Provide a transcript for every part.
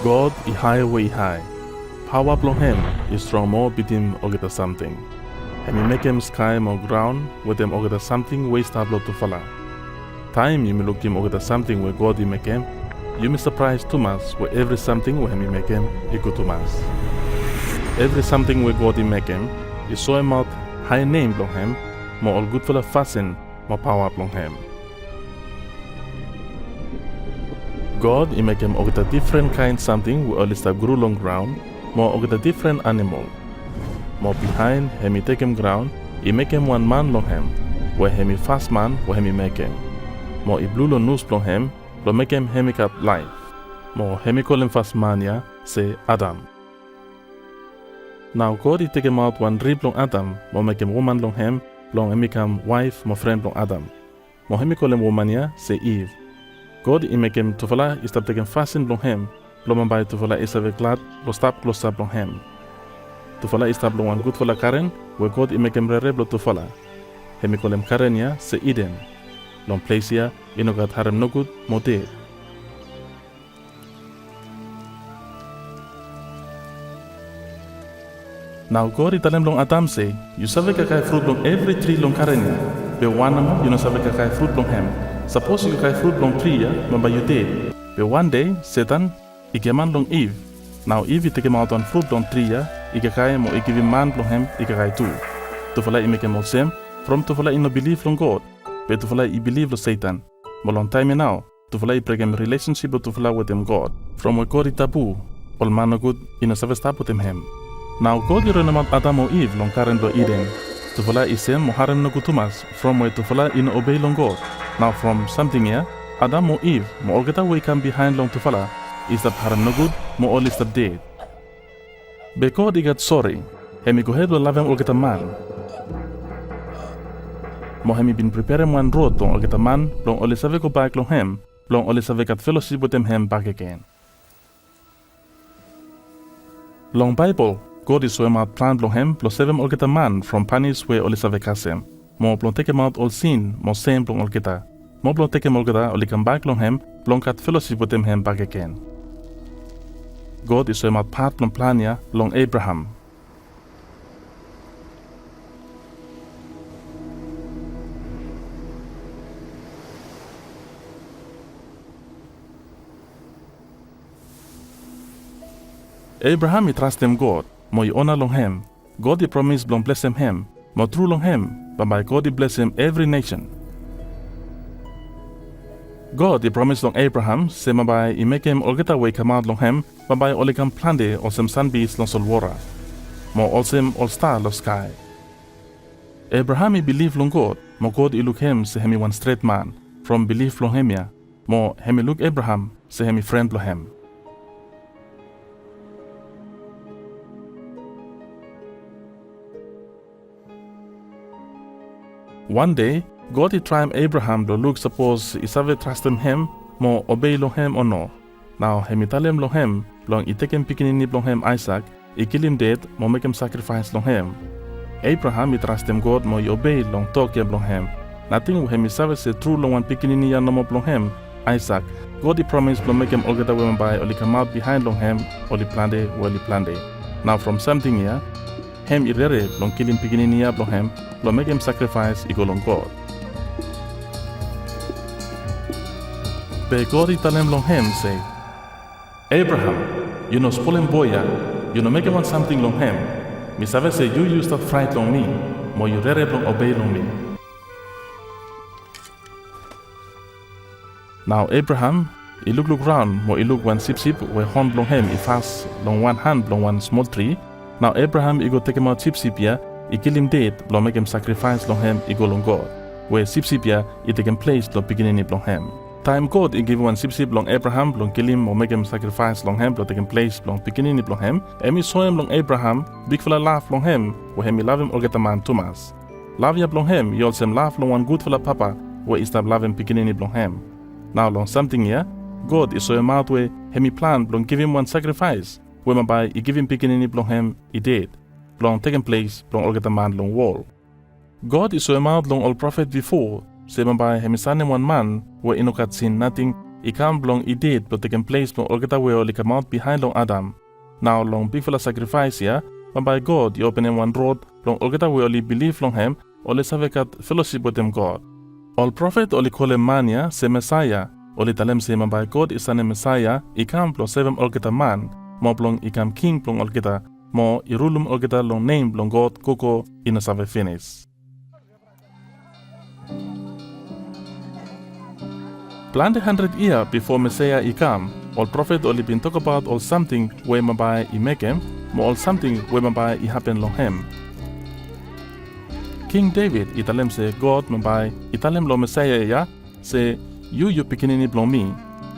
God I high way high. Power blong him is strong more bitim ogeta something. And he make him sky more ground with them ogeta something way stablo to falla. Time you may look him ogeta something where God he make him, you may surprise too much where every something where he make him equal to much. Every something where God he make him is so him out high name blong him, more all good fella fasten, more power blong him. God he make him ogeta different kind something where all stab grew long ground, more ogeta different animal. More behind him he take him ground, he make him one man long him, where him he fast man where him he make him. More he blue long nose long him, lo make him hemicat life. More him he call him fast mania, say Adam. Now God he take him out one rib long Adam, more make him woman long him, long him become wife, more friend long Adam. More him he call him womania, say Eve. God he make him tufala is stop taking fasten long him, lo mambay tufala is have glad, lo stop close up long him. Tufala is stop long one good fala Karen, where God he make him rere blo tufala. Him he call him Karen ya, say Eden. Long place ya, inogat harem no good, mo dead. Now God he tell him long Adam say, you save kakai fruit long every tree long Karen ya. Be one you know save kakai fruit long him. Suppose you kakai fruit long tree ya, remember you dead. But one day, Satan, he gave man long Eve. Now Eve he take him out on fruit long tree ya, he kakai mo he give him man long him, he kakai too. Tufala he make him all same, from tufala he no believe long God. But tufala he believe lo Satan. But long time now, tufala he break him relationship tufala with him God. From where God he taboo, all man no good, he no save stop with him. Now God he run about Adam or Eve long Karen lo Eden. Tufala he same mo harem no good tumas, from where tufala he no obey long God. Now from something here, Adam or Eve, mo all get away come behind long tufala, is that harem no good, mo all is that dead. But God he got sorry, and he go ahead to love him all get a man. Mo hemi been preparing one road long all get a man, long all is go back long him, long all is got fellowship with him back again. Long Bible, God is so him out plan long him, plus 7 all get a man from panis where all is kasem. Mo blong take him out all sin, mo same blong all geta. Mo blong take him all geta, only come back long him, blong cut fellowship with him back again. God is so him out part long plania long Abraham. Abraham he trust him God, mo he honor long him. God he promise blong bless him, mo true long him, but by God he bless him every nation. God he promise long Abraham, say by he make him all get away come out long him, but by all he can plande or some sun beast long solwara. Mo all same all star of sky. Abraham he believe long God, mo God he look him, say him he one straight man, from belief long him ya, mo him he look Abraham, say him he friend long him. One day, God he try Abraham to look suppose is have trust him, more obey long him or no. Now him tell him long him, long he take him picking long him Isaac, he kill him dead, more make him sacrifice long him. Abraham he trust him God, more he obey long talk him long him. Nothing him is have say true long one picking ya no more long him, Isaac. God he promise long make him all get away by, only come out behind long him, only plande, only plande. Now from something here, him irere long kill him picking ya long him, long make him sacrifice he go long God. But God he tell him long him say, Abraham, you know spoiling boya, you know make him want something long him. Me save say you used to fright long me, more you rere long obey long me. Now Abraham, he look round, more he look one sip where horn long him, he fast long one hand long one small tree. Now Abraham he go take him out sip ya, he kill him dead, long make him sacrifice long him, he go long God. Where sip ya, he take him place long beginning long him. Time God he give one sip long Abraham, long kill him or make him sacrifice long him, long take him place long beginning long him. And he saw him long Abraham, big fella laugh long him, where him he love him or get a man Thomas. Love ya long him, he also laugh long one good fella papa, where he stop love him beginning long him. Now long something here, God he saw him out where him he plan long give him one sacrifice. Where by he give him beginning long him, he did. Long taking place, long all get a man long wall. God is so amount long all prophet before, say by him son one man, where inokat seen nothing, ikam blong idit blong taken place blong olgeta we oli come out behind long Adam. Now long before sacrifice ya, by God you open him one road long olgeta we oli believe long him, oli savekat fellowship with them God. All prophet oli call him mania se Messiah, oli talem se by God is an Messiah, ikam blong seven olgeta man, mo blong ikam king blong olgeta, mo irulum olgeta long name blong God koko ina save finish. Plan 100 years before Messiah ikam, all prophet only been talk about all something where mabai I make him, mo all something where mabai I happen long him. King David italem se God mabai italem lo Messiah ya se you pikinini blong me.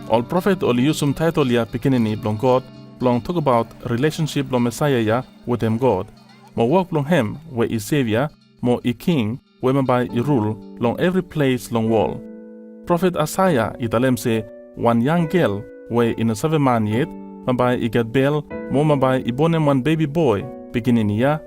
All prophet only use some title ya pikinini blong God blong talk about relationship blong Messiah ya with him God. Mo walk blong him where I savior, mo I king where mabai I rule long every place long wall. Prophet Isaiah italem se one young girl where in a 7 man yet, mabai I get bell, mo mabai I bonem one baby boy, beginning ya,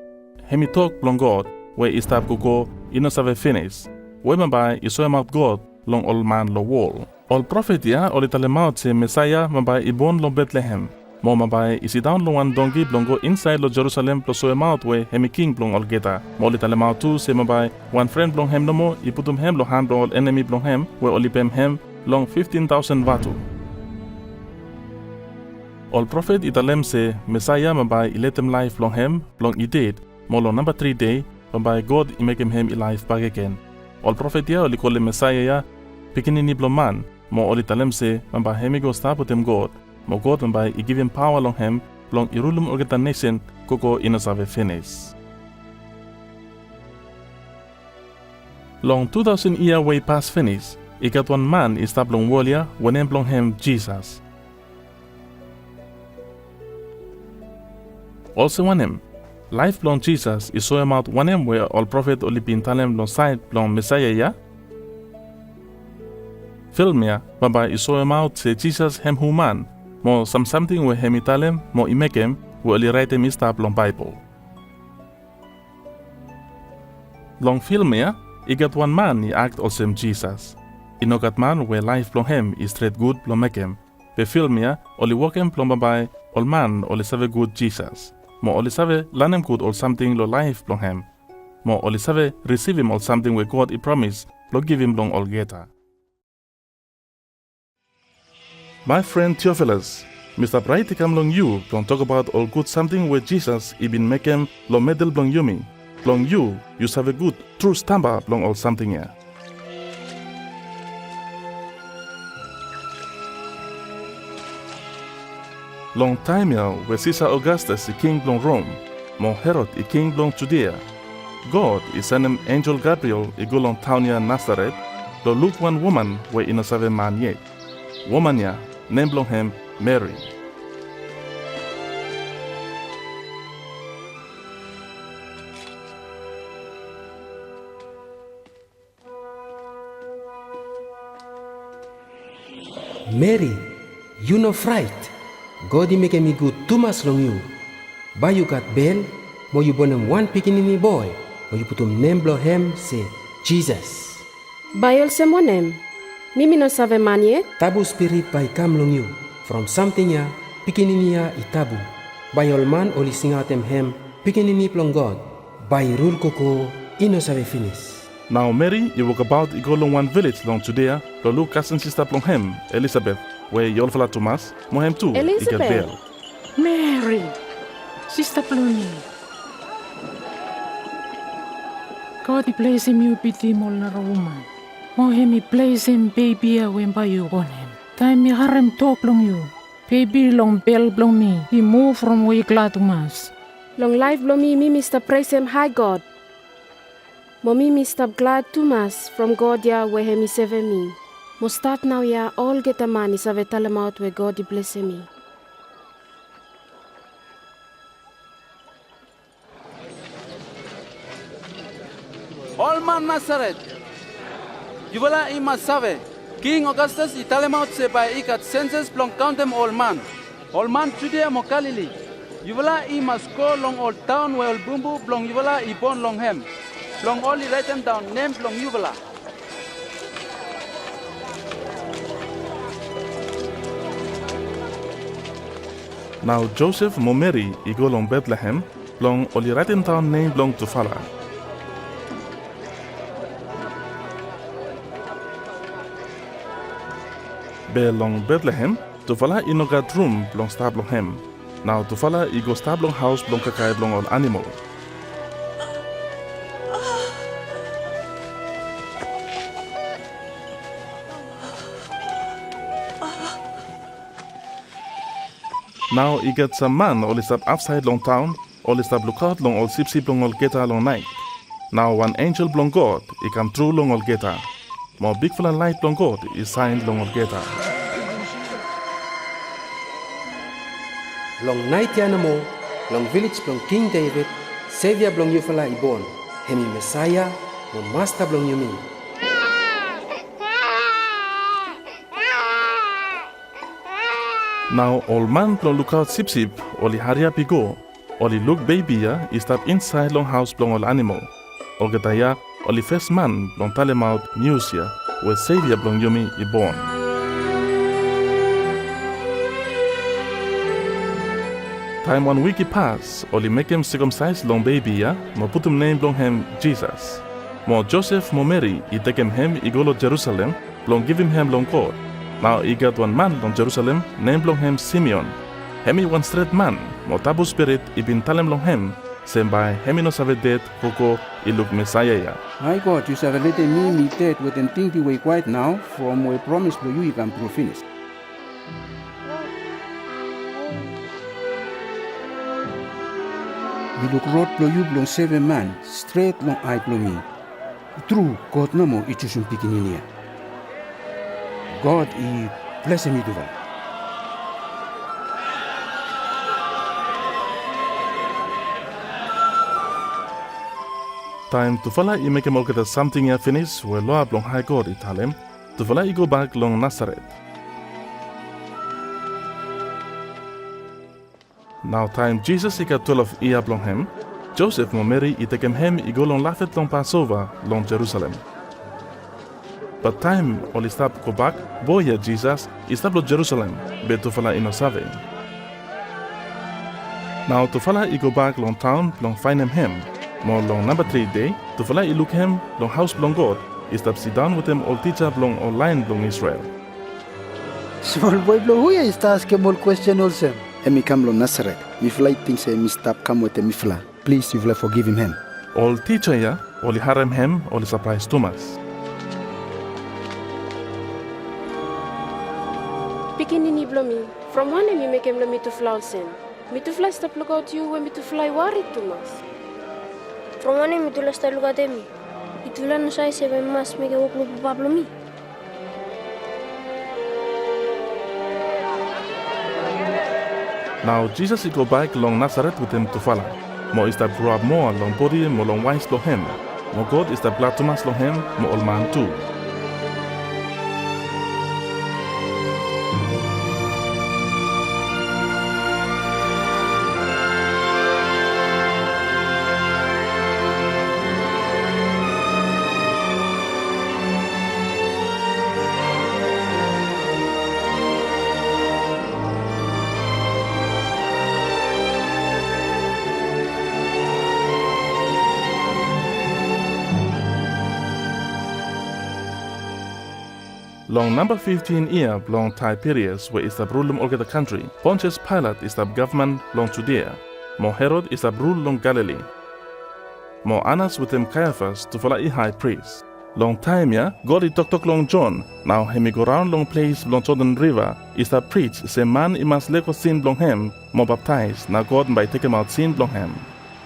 hemi talk long God, where I stop go in a 7 finish, where mabai I saw out God long all man lo wall. All prophet ya, all italem out se Messiah mabai I born long Bethlehem, mo mabai I sit down long one donkey long go inside lo Jerusalem plus so out where hemi king long all geta, mo italem out too se mabai one friend long hem no mo, I putum hem lo hand all enemy long hem, where oli pem hem long 15,000 Vanuatu. All prophet italem se Messiah mabai I let him life long him, long I did, mo long number 3 day, mabai God I make him life back again. All prophet ya oli call him Messiah ya, pikinini blong man, mo oli italem se mabai hemi go stop with him God, mo God mabai I give him power long him, long I rule him orgeta nation, koko inasave finish. Long 2000 year way past finish, I got one man is stop long warrior when him blong him Jisas. Also one him, life blong Jisas is so out one him where all prophet only been talem long side blong Messiah ya. Film ya, mabai is so out say Jesus hem human, mo something where him italem, mo I make him, where only Raetem is stop long Bible. Long film ya, I got one man I act also him Jesus. I know got man where life blong him is straight good blong make him. Be film ya, only walk him blong mabai, all man only save good Jesus. Mo oli save lanem good or something lo life blong him. Mo oli save receive him or something where God I promise lo give him blong all geta. My friend Theophilus, Mr. Bright come long you blong talk about all good something where Jesus I been make him lo medal blong you me. Blong you have a good true stamba blong all something ya. Long time ya where Caesar Augustus the king blong Rome, mo Herod the king blong Judea. God is send him angel Gabriel I go long town ya Nazareth, lo look one woman where in a 7 man yet. Woman ya name blong him Mary. Mary, you no fright. God make me good too much long you. But you got bell, mo you born him one pikinini boy, mo you put him name blow him say Jesus. Bayol se mo name, mimi no save man yet. Tabu spirit by come long you, from something ya, pikinini ya itabu. Bayol man only sing out him, pikinini plong God. By rule koko, ino save finish. Now Mary, you walk about I go long one village long Judea, lo look cousin sister plong him, Elizabeth, where you all fala Thomas, mo him too, I get Elizabeth. bell. Mary, Sister Plony. God I place him you piti mo na woman. Mo him I place him baby when by you on him. Time me harem talk long you. Baby long bell blong me. He move from way glad to mass. Long life blow me Mr. Praise him high God. Mommy Mr. glad to mass from God ya where him is save me. Mo start now ya all get a man is ave talem out where God I bless me. All man Nazareth. Yuvala I masave. King Augustus I talem out se by ikat census plong count them all man. All man Judea mo Galilee. Yuvala I must go long all town where all bumbu blong yuvala I born long hem. Long all I write them down name blong yuvala. Now Joseph mo Mary igo long Bethlehem, long oli Raetem town name long Tufala. Be long Bethlehem, Tufala inogat room long stab long hem. Now Tufala igo stab long house long kakay long all animal. Now he gets a man all is up outside long town, all is up lookout long all sip long all geta long night. Now one angel long God, he come through long all geta. More big full light long God is signed long all geta. Long night yana mo, long village long King David, Savior long you fala ibon, hemi Messiah, mo master long you mean. Now all man long look out sip oli hurry up go, oli look baby ya is step inside long house long all animal. All geta ya oli first man long tell him out news ya, where Savior long yumi I born. Time 1 week pass, oli make him circumcise long baby ya, mo put him name long him Jesus. Mo Joseph mo Mary I take him I go to Jerusalem, long give him long God. Now he got one man long Jerusalem, named long him Simeon. Hemi one straight man, mo tabu spirit I bin talem long him, same by hemi no save dead, koko I look Messiah ya. My God, you have let me dead with an think the way quiet now, from we promise for you can prove finish. We look road blow you blow 7 man, straight long eye blow me. True, God no more it should picking in here. God, He bless me to that. Time to follow I make him all get something ya finish, where Loab long high God I tell him, to follow I go back long Nazareth. Now time Jesus I got 12 year long him, Joseph mo Mary I take him I go long Lafet long Passover long Jerusalem. But time only stop go back, boy ya Jesus, I stop lo Jerusalem, be to follow ino save. Now to follow I go back long town long find him. More long number 3 day, to follow I look him long house long God, I stop sit down with him all teacher long online long Israel. Small boy blow who is ask him all question also. Emi come lo Nazareth. Mi fly thinks mi stop come with mi fla. Please you forgive him. All teacher ya, only harem him, only surprise Thomas. Pikinini blow me. From one me make him me to fly sin. Me to fly stop look out you when me to fly worry Thomas. From one me to last look at me. It will not say 7 months make a walk with Pablo me. Now Jesus he go back long Nazareth with him to follow. Mo is that grow up more long body, more long wise long him. Mo God is that blood Thomas long him, mo old man too. Long number 15 year long Tiberius where is the rule all the country. Pontius Pilate is the government long Judea. Mo Herod is the rule long Galilee. Mo Annas with him Caiaphas to follow a high priest. Long time ya, God he talk long John. Now him go round long place long Jordan River is the preach say man he must let sin long him. Mo baptize now God by take him out sin long him.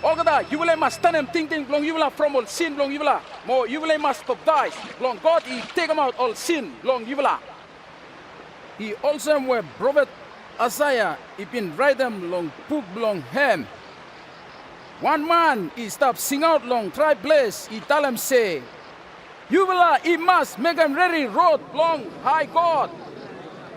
Ogada, you will must stand him thinking long you will from all sin long you will. More you will must baptize. Long God he take him out all sin long you will. He also were prophet Isaiah he been write them long book long him. One man he stop sing out long try place he tell him say you will he must make him ready road long high God.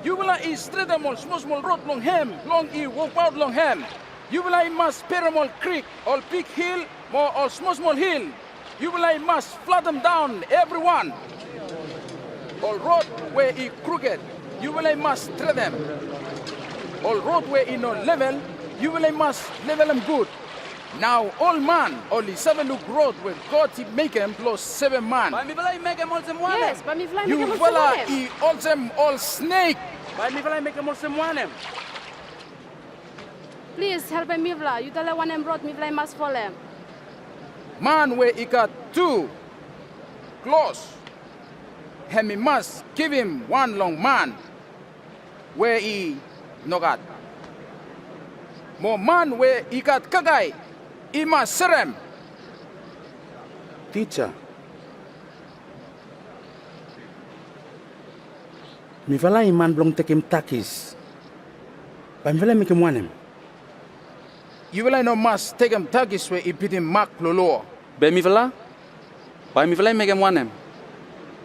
You will he straight them all small road long him long he walk out long him. You will I must Peramol Creek, all big hill, more all small hill. You will I must flood them down, everyone. All road where he crooked, you will I must tread them. all roadway in no level, you will must level them good. Now all man, only 7 look road where God he make them plus 7 man. By me fly make them all some one. Yes, by me fly You make him fella also he all them all snake. By me fly make them all some one. Please help me vla. You tell one and brought me fly must folem. Man where he got 2 close. And he must give him 1 long man where he no got. More man where he got kagay. He must serem. Teacher. Mi fala iman blong tekim takis. Pam fala mi kemwanem. You will no must take him tagis where he put him mark lolo. By me fly make them one.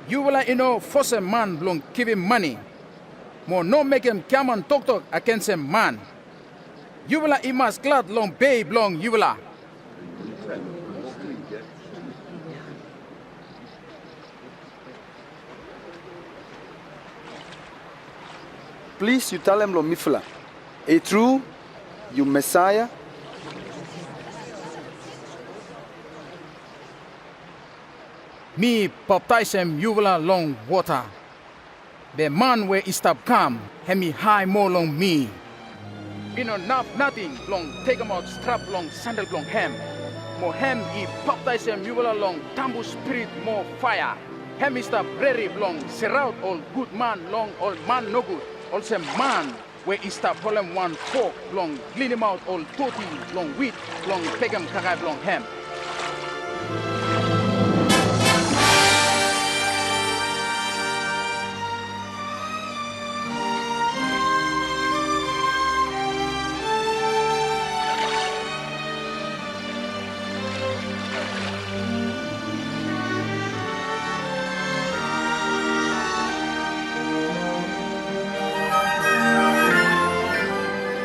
You will know force a man blong give him money. More no make him come and talk against a man. You will he must glad long pay blong you will. Please, you tell him lo mifla. A true, you Messiah. Me baptize him you will long water. The man where he stop come, and me high more long me. You know nothing long take him out strap long sandal long hem. More hem he baptize him you will long tambu spirit more fire. Hem he stop ready long surround all good man long all man no good. Also man where he stop folem 1 fork long clean him out all 30 long wheat long take him kakay long hem.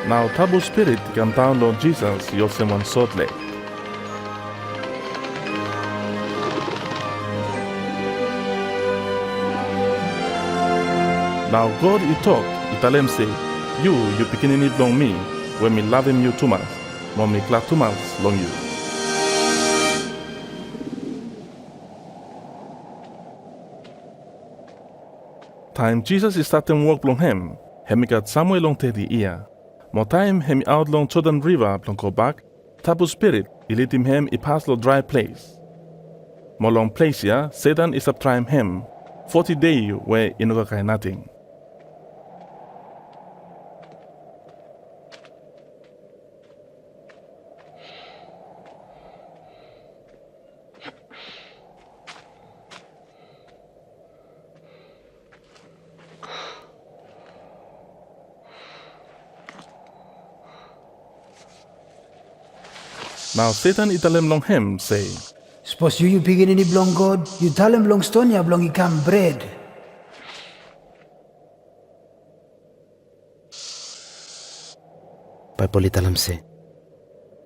Now tabu spirit come down Lord Jesus, your someone shortly. Now God he talk, he tell him say, you beginning it long me, when me love him you too much, when me glad too much long you. Time Jesus is starting work long him, he got somewhere long to the ear. More time he out long Jordan River long go back, tabu spirit he lead him he pass lo dry place. More long place here, Satan is up trying him, 40 days where he no got nothing. Now Satan tell him long him say, Suppose you begin any blong God, you tell him blong stone ya blong ikam bread. Pai poli talam se,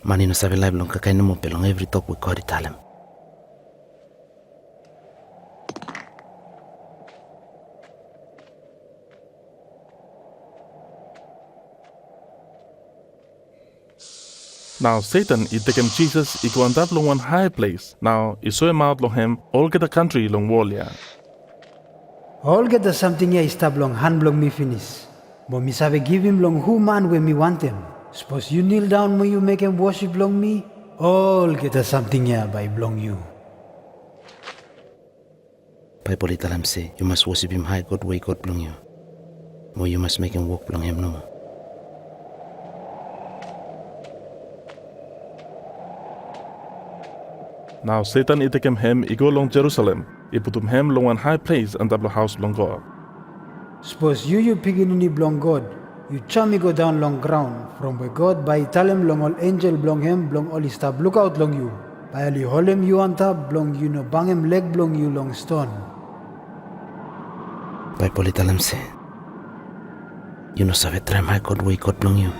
mani no sabe lai blong kakai namo pelong every talk we kori talam. Now Satan he take him Jesus he go and up long one high place. Now he saw him out long him all get the country long wall ya. All get the something ya istab long hand blong me finish. But me sabe give him long who man when me want him. Suppose you kneel down when you make him worship long me. All get the something ya by blong you. Pai poli talam se, you must worship him high God way God blong you. Or you must make him walk blong him no more. Now Satan he take him he go long Jerusalem. He put him long one high place and double house long God. Suppose you begin any blong God, you chummy go down long ground, from where God by tell him long all angel blong him, blong all stab look out long you. By only hold him you on top, blong you no bang him leg blong you long stone. Pai poli talam se, you no sabe try my God way God blong you.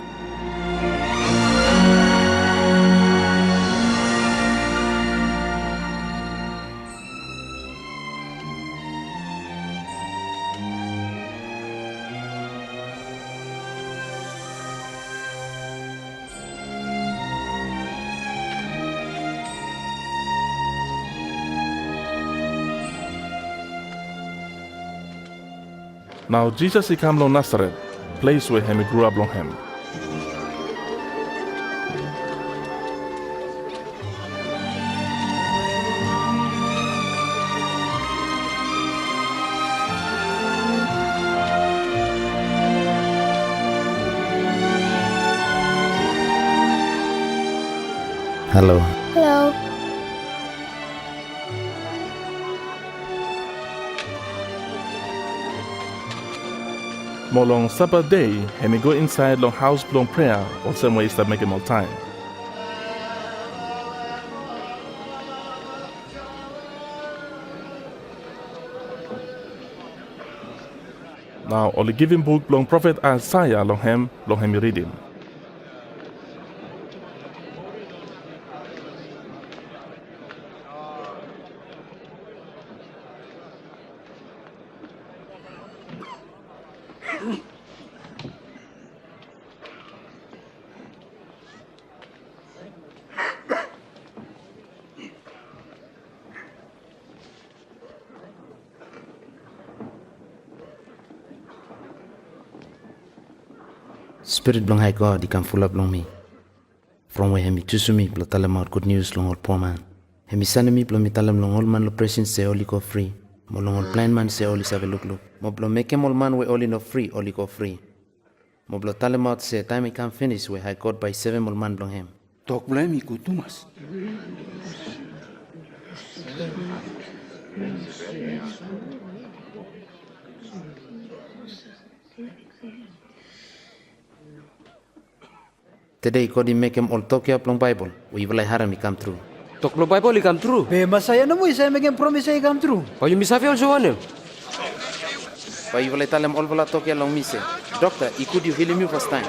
Now Jesus he come long Nazareth, place where him he grew up long him. Hello. Hello. More long supper day, him he go inside long house long prayer, or some way start making more time. Now only giving book long prophet Isaiah long him he read him. Spirit blong high God, he come full up long me. From where he choose me, blo tell him out good news long old poor man. He send me blo me tell him long old man lo presence say only go free. Mo long old blind man say only have a look. Mo blo make him old man we only no free, only go free. Mo blo tell him out say time he can finish where high God by 7 old man blong him. Tok blame Gud Nius. Today God he make him all talk up long Bible. We will haram he come through. Tok lo Bible i come true. Be masaya na mo, isa may promise ay come true. Payo misafi also ano? But you will tell him all will talk long me say. Doctor, he could you heal me first time.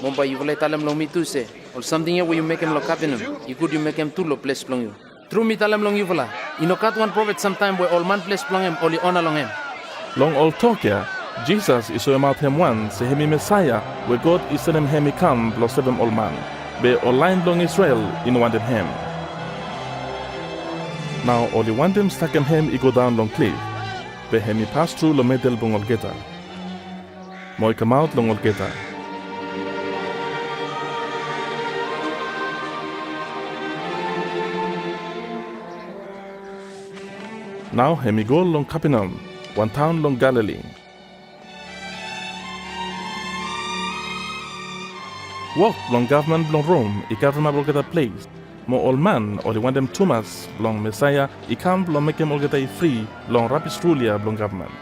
Mumbai you will tell him long me too say. Or something here where you make him look up in him. You could you make him too low place long you. True me tell him long you will. You know cut one prophet sometime where all man place long him, only honor long him. Long old talk here, Jesus is so about him one, say him Messiah, where God is sending him he come, plus 7 old man. Be all line long Israel in wanted him. Now only one them stuck him he go down long cliff. Be him he pass through lo medel bong olgeta. Moi come out long olgeta. Now him he go long Capernaum, one town long Galilee. Walk long government long Rome, he government will get a place. More old man, or the one them Thomas, long Messiah, he come long make him all get a free, long rapid ruler long government.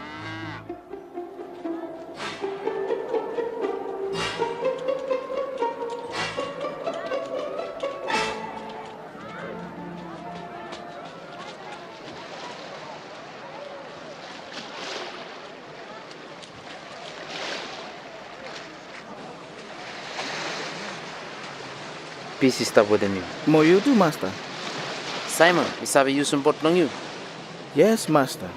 Peace is stop within you. Mo you too, master. Simon, we sabi you some bot long you. Yes, master.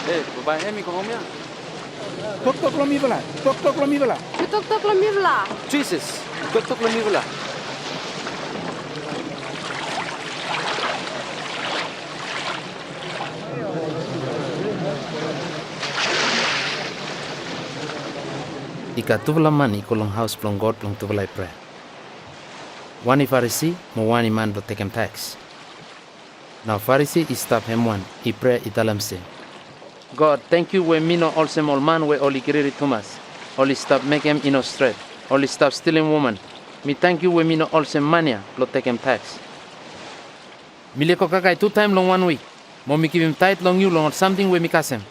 Hey, babae hemi ko homia. Tok lo mi bala. Tok lo mi bala. Tok lo mirla. Jesus, tok lo mi wala. Ika tuvala man iko long house plong God plong tuvala prayer. Wani Pharisee, mo wani man do take him tax. Now Pharisee is stop him one, he pray italam say. God, thank you we mino also all man we only kiriri Thomas. Only stop make him ino straight. Only stop stealing woman. Me thank you we mino also mania plot take him tax. Mile ko kakay 2 time long 1 week. Mo me give him tight long you long or something we me kasem.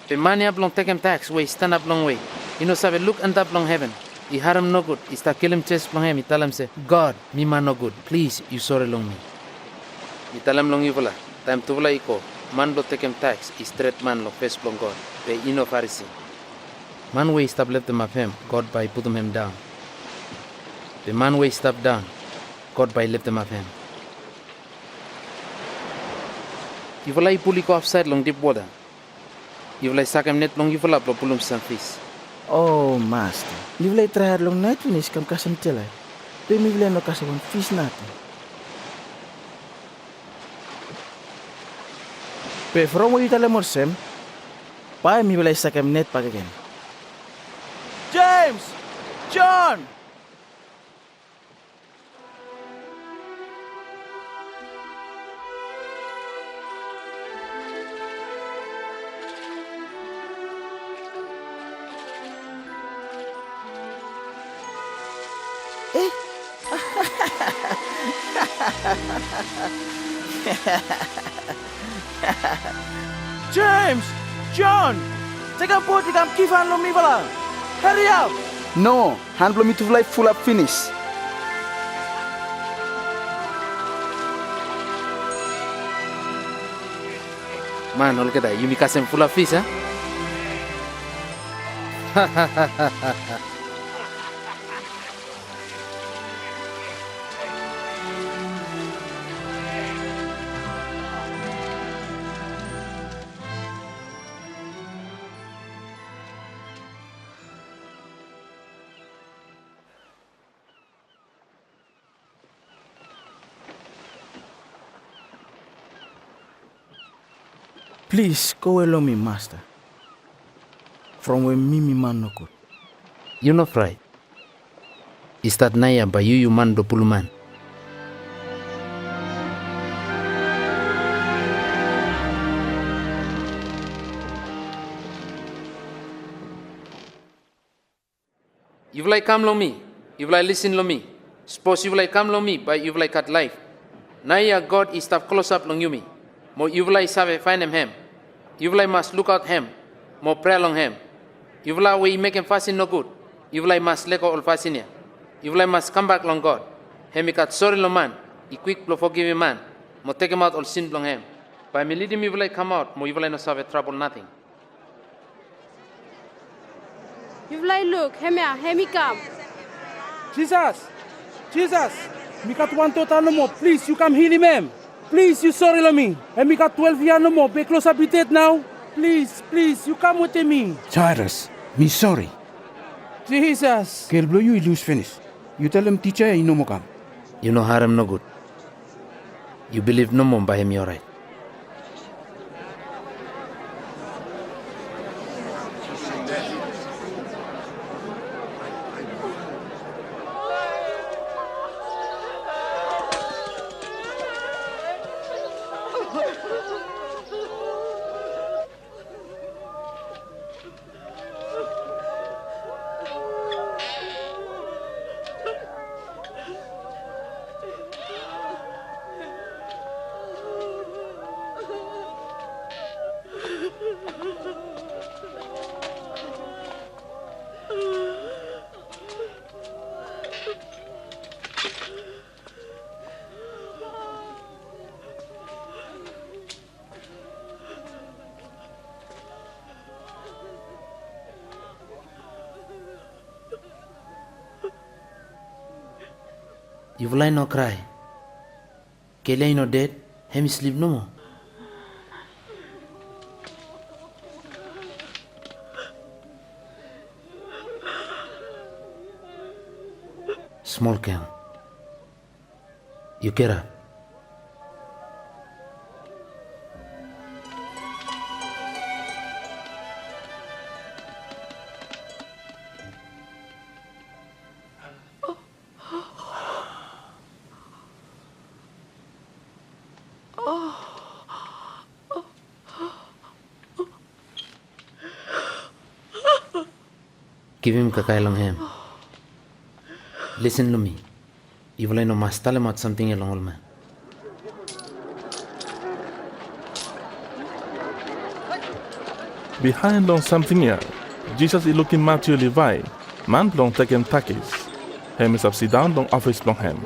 Pe mania plong take him tax we stand up long way. You know, sabe look and up long heaven. He had him no good. He start kill him chest long him. He tell him say, God, me man no good. Please, you sorry long me. He tell him long you vola. Time to vola iko. Man lo take him tax. He straight man lo face long God. Be ino Pharisee. Man way stop left him of him. God by put him down. The man way stop down. God by lift him of him. You vola ipuli ko offside long deep water. You vola sak him net long you vola pro pulum some fish. Oh, master. Ni vilay try long night finish kam kasam tela. Pe mi vilay no kasam fish natin. Pe from where you tell them Sam, pa mi wala sa kem net pag again. James! John! James! John! Take a boat, you can keep on me bala. Hurry up! No, hand blow me to fly full up finish. Man, look at that. You make us full of fish, huh? Please, go along me, master. From where me man no good. You not right. Is that naya by you man do puluman? You like come lo me. You like listen lo me. Suppose you like come lo me, but you like cut life. Naya God is stop close up long you me. Mo you like save find him. You like must look out him. More pray long him. You like we make him fasting no good. You like must let go all fasting here. You like must come back long God. Him cut sorry long man. He quick blow forgive him man. Mo take him out all sin long him. By me leading you like come out. Mo you like no save trouble nothing. You like look, hemi come. Jesus! Jesus! Me got 1 total no more. Please, you come heal him. Please, you sorry lo me. And me got 12 years no more. Be close up with it now. Please, please, you come with me. Cyrus, me sorry. Jesus. Kel blow you lose finish. You tell him teacher you no more come. You know harm no good. You believe no more by him you're right. You will no cry. Kelly no dead. Him sleep no more. Small can. You get up. Give him kakay long him. Listen to me. You will no mas tell him about something along all man. Behind long something here, Jesus is looking Matthew Levi. Man long taken takis. Him is upside down long office long him.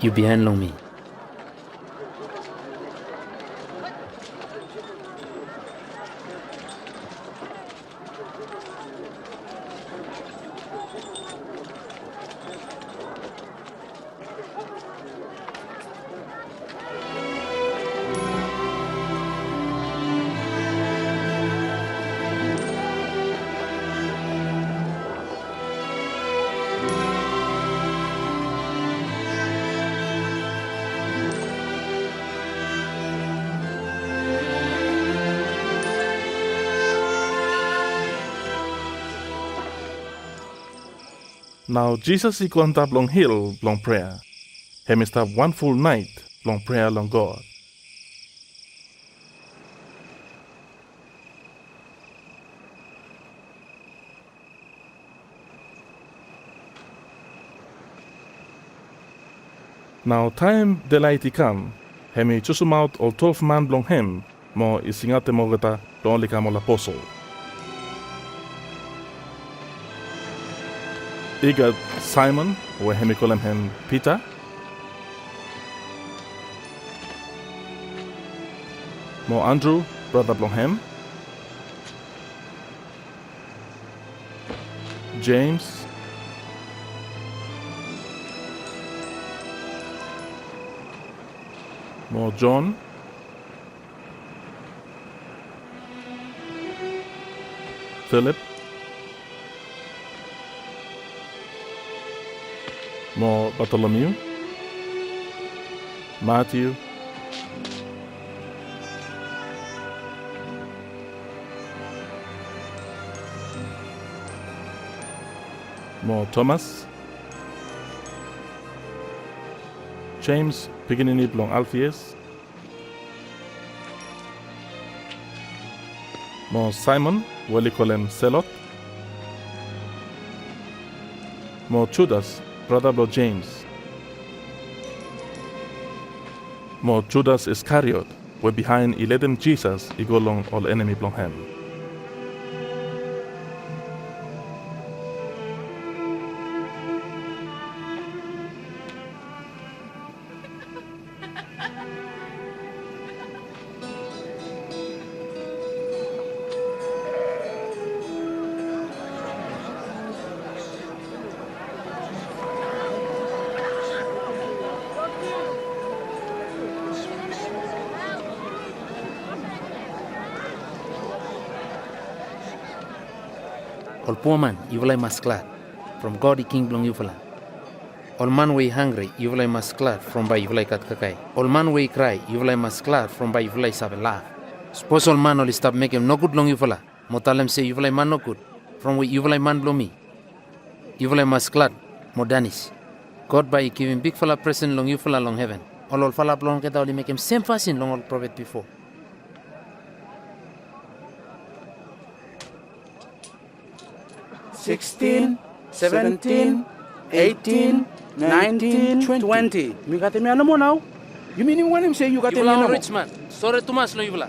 You behind long me. Now Jesus iko anta blong hill blong prayer. Hem stop one full night blong prayer long God. Now time delight come, hemi chusum out all 12 man blong hem, mo isingate mo gata blong only come all apostle. Igat Simon, we hemi call him Peter. Mo Andrew, brother blong hem. James. Mo John. Philip. Mo Bartholomew. Matthew. Mo Thomas. James Piginini blong Alpheus. Mo Simon wali kolem Selot. Mo Judas brother blong James. Mo Judas Iscariot we behind 11 Jesus igolong all enemy blong hem. All poor man, you will must glad. From God the King blong you fala. All man way hungry, you will must glad. From by you like at kakai. All man way cry, you will must glad. From by you like have a laugh. Suppose all man only stop make him no good long you fala. Motalem say you will man no good. From where you will man blow me. You will must glad. Modanis. God by giving big fella present long you fala long heaven. All fella blong get only make him same fashion long all prophet before. 16, 17, 18, 19, 20. Me got me ano mo now? You mean you want him say you got You him will in rich man. Sorry too much long you will.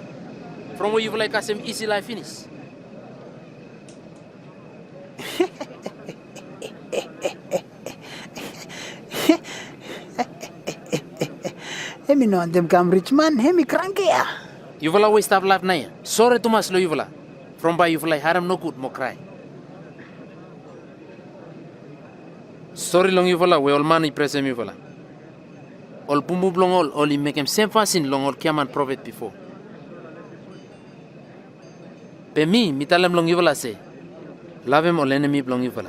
From where you will like us him easy life finish. Hemi no them come rich man, hemi cranky ya. You will always stop laugh na. Sorry too much long you will. From by you will like haram no good mo cry. Sorry long you will we all man present you will. All bumbu blong all he make him same fashion long all kiaman prophet before. Pe me talem long you will say. Love him all enemy blong you will.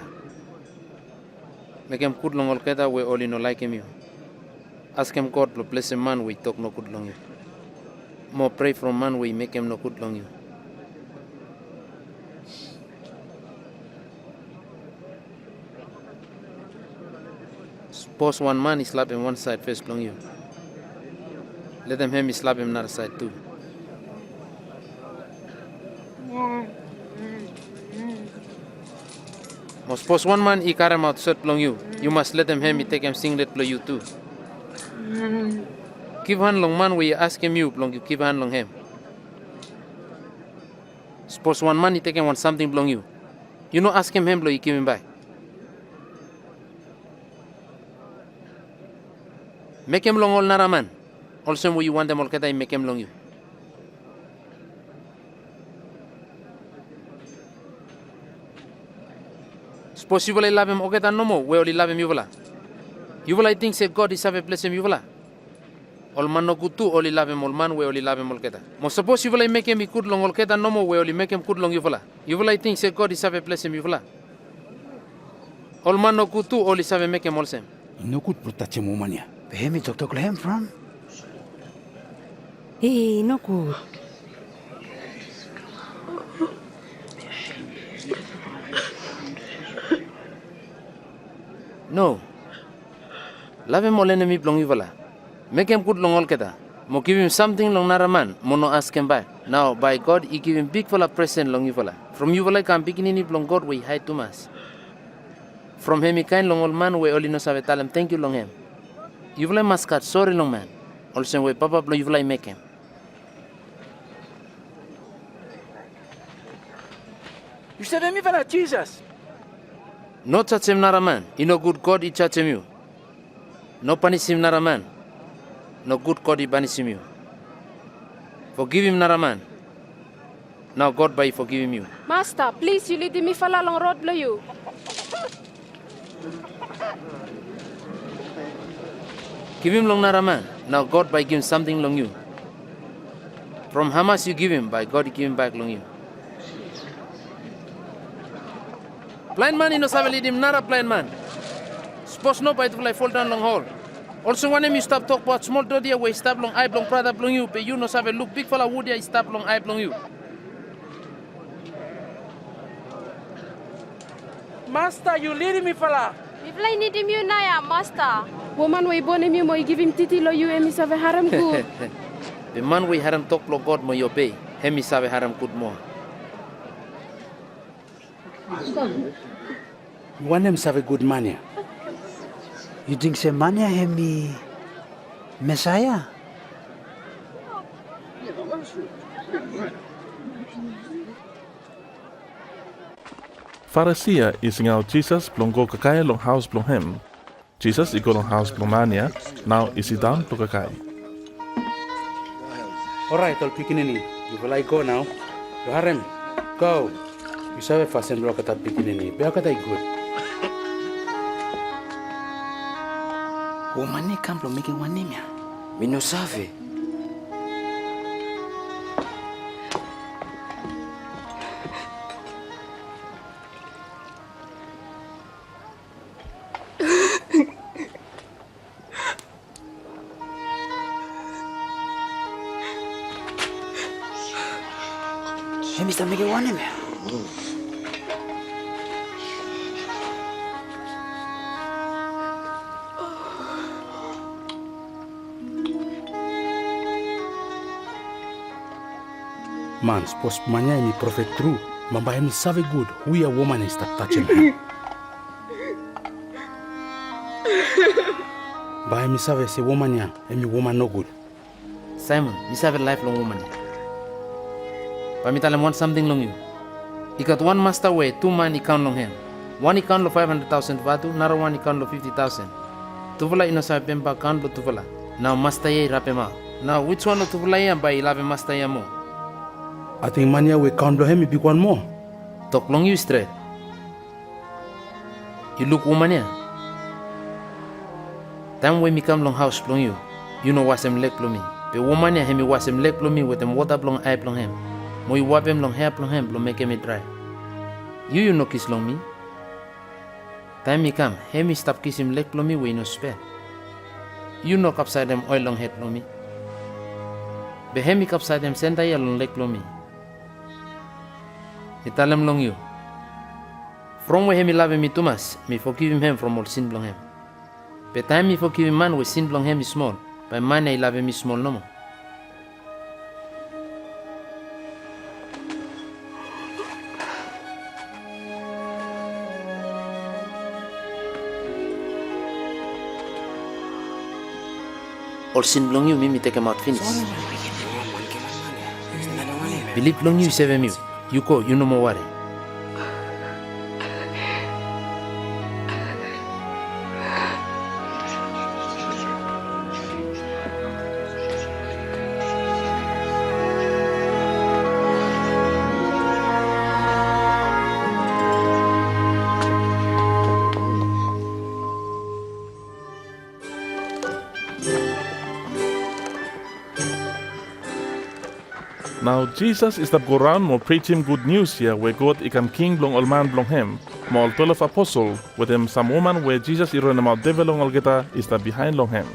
Make him good long all keda we all no like him you. Ask him God to bless him man we talk no good long you. More pray from man we make him no good long you. Suppose one man is slap him one side face long you. Let them hear me slap him another side too. Or suppose one man he carry him out shirt long you. You must let them hear me take him singlet blow you too. Give hand long man where you ask him you belong you give hand long him. Suppose one man he take him want something belong you. You know ask him blow you give him back. Make him long all nara man. Also where you want them all kata make him long you. Suppose you will love him okay no more where only love him you will. You will I think say God is have a bless him you will. All man no good too, only love him all man, we only love him all keta. Most suppose you will make him good long all keta no more, we only make him good long you will. You will I think say God is have a bless him you will. All man no good too, only have make him all same. No good protection mania. Behemi tok lehem from. Hey, no good. No. Love him all enemy blong you vala. Make him good long all keta. Mo give him something long naraman. Mo no ask him back. Now by God he give him big fella present long you vala. From you vala come beginning blong God we hide to mas. From him he kind long old man we only no sabe tell him thank you long him. You vala maskat sorry long man. Also we papa blong you vala make him. You said me for Jesus. No touch him naraman. He no good God he touch him you. No punish him naraman. No good God he punish him you. Forgive him naraman. Now God by forgive him you. Master, please you lead me fala long road below you. Give him long naraman. Now God by give him something long you. From how much you give him, by God he give him back long you. Blind man, he no sabe lead him, nara blind man. Suppose no by to like fall down long hole. Also when him you stop talk about small doddy away, stop long eye blong brother blong you, but you no sabe look big fella wood he stop long eye blong you. Master, you leading me fala. If I need him, you naya, master. Woman we born him you mo give him titi lo you emi save haram good. The man we haram talk lo God mo obey. Hemi sabe haram good more. One them have a good mania. You think se mania hemi Messiah? Pharisee is singau Jesus blong go kakai long house blong him. Jesus is go long house blong mania. Now is he down to kakai. Alright, all pikinini. You will I go now. You harem. Go. You sabe fasten block at pikinini. Be akata good. Woman ni kamp lo making one name ya. We no save. Hey, Mr. Make one name ya. Man, suppose manya ni prophet true. Mamba hemi save good. Who a woman is start touching her. Ba hemi save se woman ya. Hemi woman no good. Simon, you have a lifelong woman. But me tell him want something long you. He got one master way, two man he count long him. One he count lo 500,000 vatu, another one he count lo 50,000. Tuvula ino sa pemba count lo tuvula. Now master ye rapema. Now which one lo tuvula ye by 11 master ye mo? I think mania we count lo hemi big one more. Talk long you straight. You look woman ya. Time when me come long house long you. You know was him leg long me. The woman ya hemi was him leg long me with them water long eye long him. Mo you wap him long hair long him long make him dry. You no kiss long me. Time me come, hemi stop kiss him leg long me we no spell. You knock upside them oil long head long me. Be hemi upside them send ya long leg long me. He tell him long you. From where hemi love me too much, me forgive him from all sin long him. But time me forgive him man we sin long him is small. By man I love me small no more. All sin long you, me take him out finish. Believe long you 7 you. You go, you no more worry. Now Jesus is the go round more preaching good news here where God ikam king blong all man blong him. More 12 apostle with him some woman where Jesus iron about devil long all geta is the behind long him.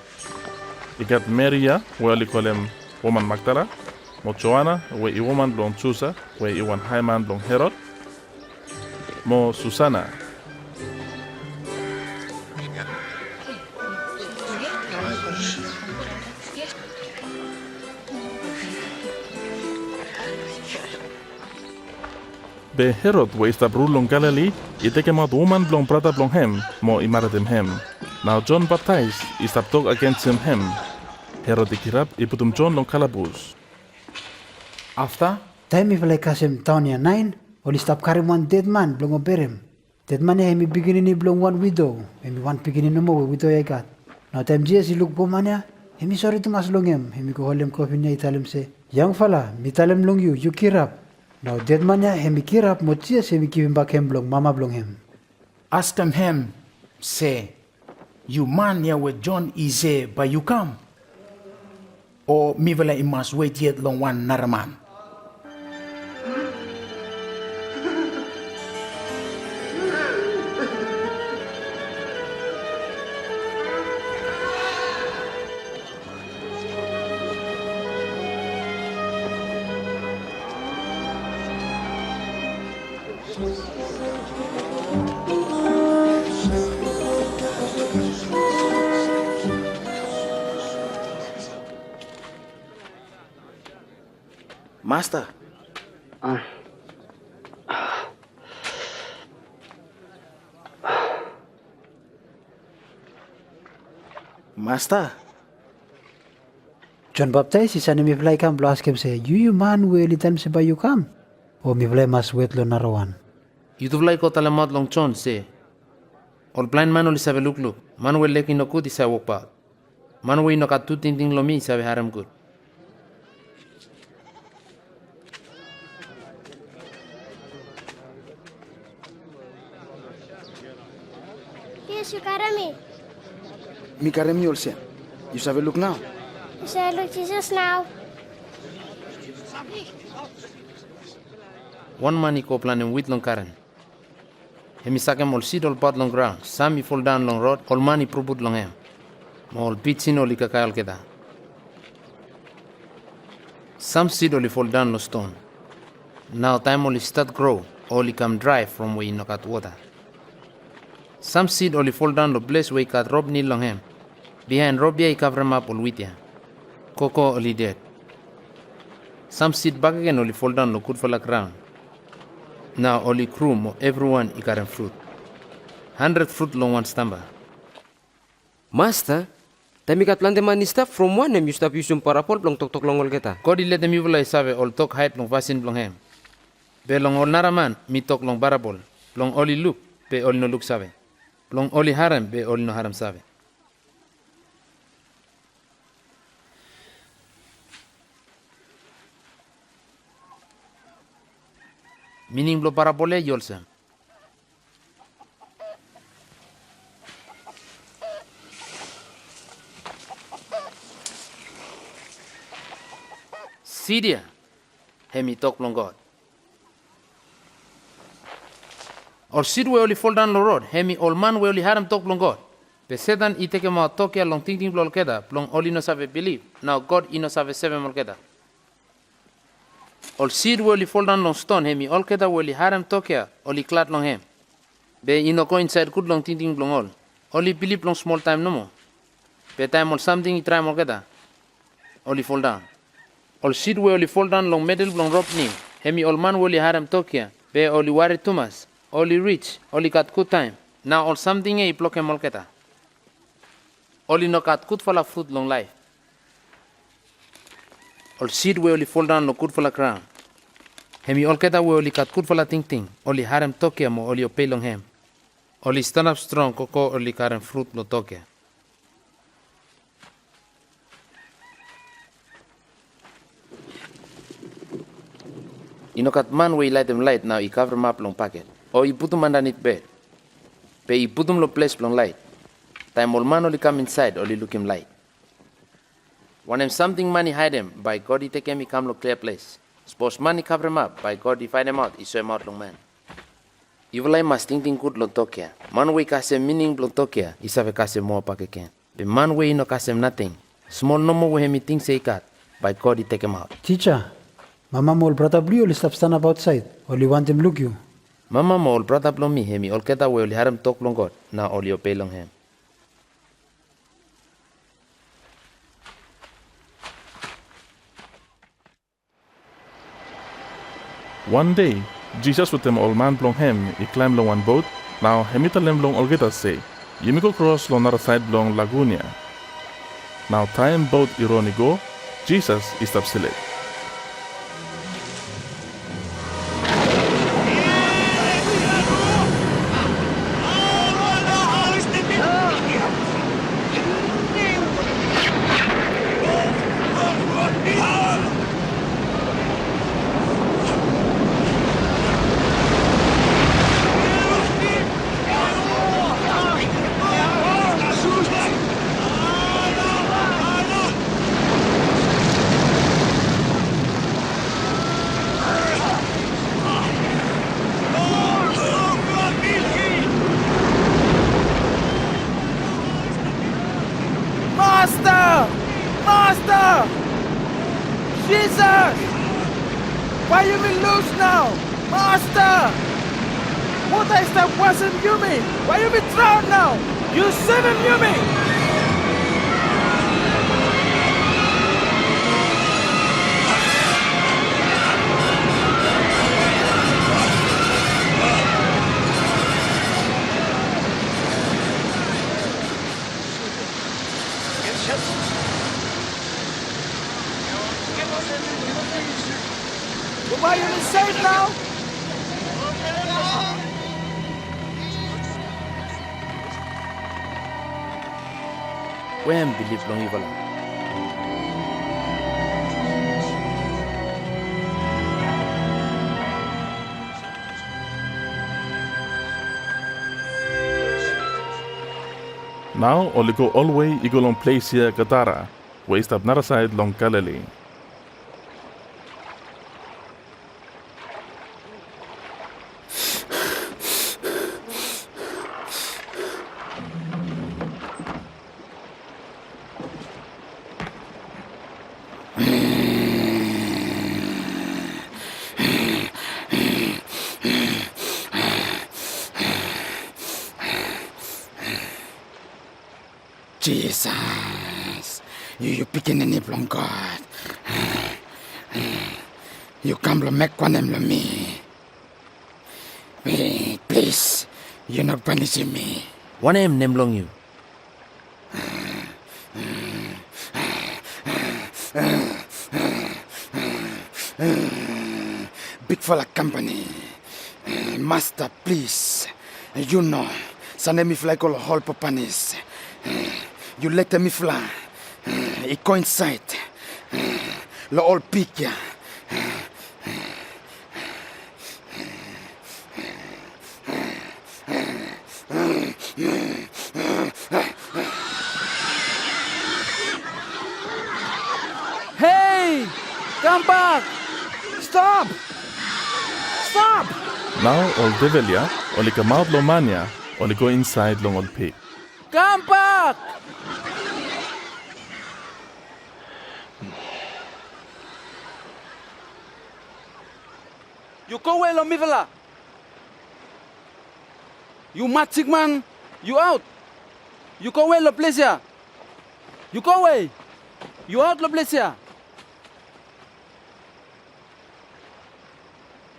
He got Maria where we call him woman Magdala. Mo Joanna where a woman blong Chusa where he one high man blong Herod. Mo Susanna. Be Herod we stop rule long Galilee, he take him out woman blong brother blong him, mo imaratem him. Now John baptized, he stop talk against him. Herod ikirap, he put John long kalabus. After, Time if like kasem town ya 9, only stop carry one dead man blong o berem. Dead man ya hemi beginning ni blong one widow, hemi one beginning no more widow ya got. Now time Jesus look po man ya, hemi sorry to mas long him, hemi ko holem coffee niya italem se. Young fella, mitalem long you kirap. Now dead man ya hemi kirap mo Jesus hemi give him back him blong mama blong him. ask them him, say, you man here with John is but you come. Or me vela I must wait yet long one another man. Master. Master. John Baptist isa ni mi fly kam blo ask him say, you man will itam se ba you come? O mi fly mas wait lo narawan. You do like talamat long John say. All blind man only sabe look. Man will leki no good isa walk pa. Man will no kat tu ting lo mi sabe haram good. Yes, you carry me. Me carry me also. You have a look now. You say look Jesus now. One man ko plan with long karen. Hemi sakem all seed all pot long ground. Some he fall down long road. All man he probut long hem. All pitchin all ikakayal keda. Some seed only fall down no stone. Now time only start grow. Only come dry from where you knock out water. Some seed only fall down the place where cut rob ni long hem. Behind rob ya cover him up all with ya. Coco only dead. Some seed back again only fall down the good for the ground. Now only crew mo everyone ikaran fruit. 100 fruit long one stumble. Master, tami kat plante man ni staff from one em you stop using parapol long tok long ol keta. God let them you save all talk height long vasin long hem. Be long all naraman mi talk long parapol. Long only look be all no look save. Long only haram be all no haram save. Meaning blo parapole yolsem. Syria, hemi talk long God. Or seed we only fall down the road, hemi all man we only haram talk long God. Be Satan iteke ma talk ya long thinking blol keda, long only no save believe. Now God ino save seven mol keda. All seed we only fall down long stone, hemi all keda we only haram talk ya, only clat long hem. Be ino go inside good long thinking long all. Only believe long small time no more. Be time all something try mol keda. Only fall down. All seed we only fall down long middle long rope ni. Hemi all man we only haram talk ya. Be only worry too much. Only rich, only got good time. Now all something e block em all keta. Only no got good for la fruit long life. All seed we only fall down no good for la ground. Hemi all keta we only got good for la ting. Only haram talk ya mo only o pay long hem. Only stand up strong koko only karen fruit lo talk ya. Inokat man we light them light now I cover map long packet. O I put them underneath bed. Pe I put them lo place long light. Time all man only come inside only look him light. When him something money hide him, by God he take him he come lo clear place. Suppose money cover him up, by God he find him out, he show him out long man. Evil I must think good long talk here. Man we kase meaning long talk here, he save kase more packet can. The man we no kase nothing. Small no more we him he think say cut, by God he take him out. Teacher, Mama mo brother blue only stop stand up outside. Only want him look you. Mama mo all brother blong me hemi all keta we only haram talk long God. Now all your pay long him. One day, Jesus with them old man blong hem, he climb long one boat. Now hemita lem blong olgeta say, Yimiko cross long other side blong Lagunia. Now time boat ironi go, Jesus is stop silly. Master! Master! Jesus! Why you me loose now? Master! What I stop wasn't you me? Why you be drowned now? You seven you me! Why you be safe now? When believe long evil. Now only go all way you go long place here Katara, where stop another side long Galilee. Jesus, you picking any blong God. You come to make one of me. Please, you're not punishing me. One em name long you. Big fella company. Master, please. You know, sane mi fly call whole papanis. You let me fly. It coincide. Lo all pick ya. Hey! Come back! Stop! Stop! Now all develia, only come out lo mania, only go inside long old pig. Come back! You go away, Lomivela. You matic man, you out. You go away, Loplesia. You go away. You out, Loplesia.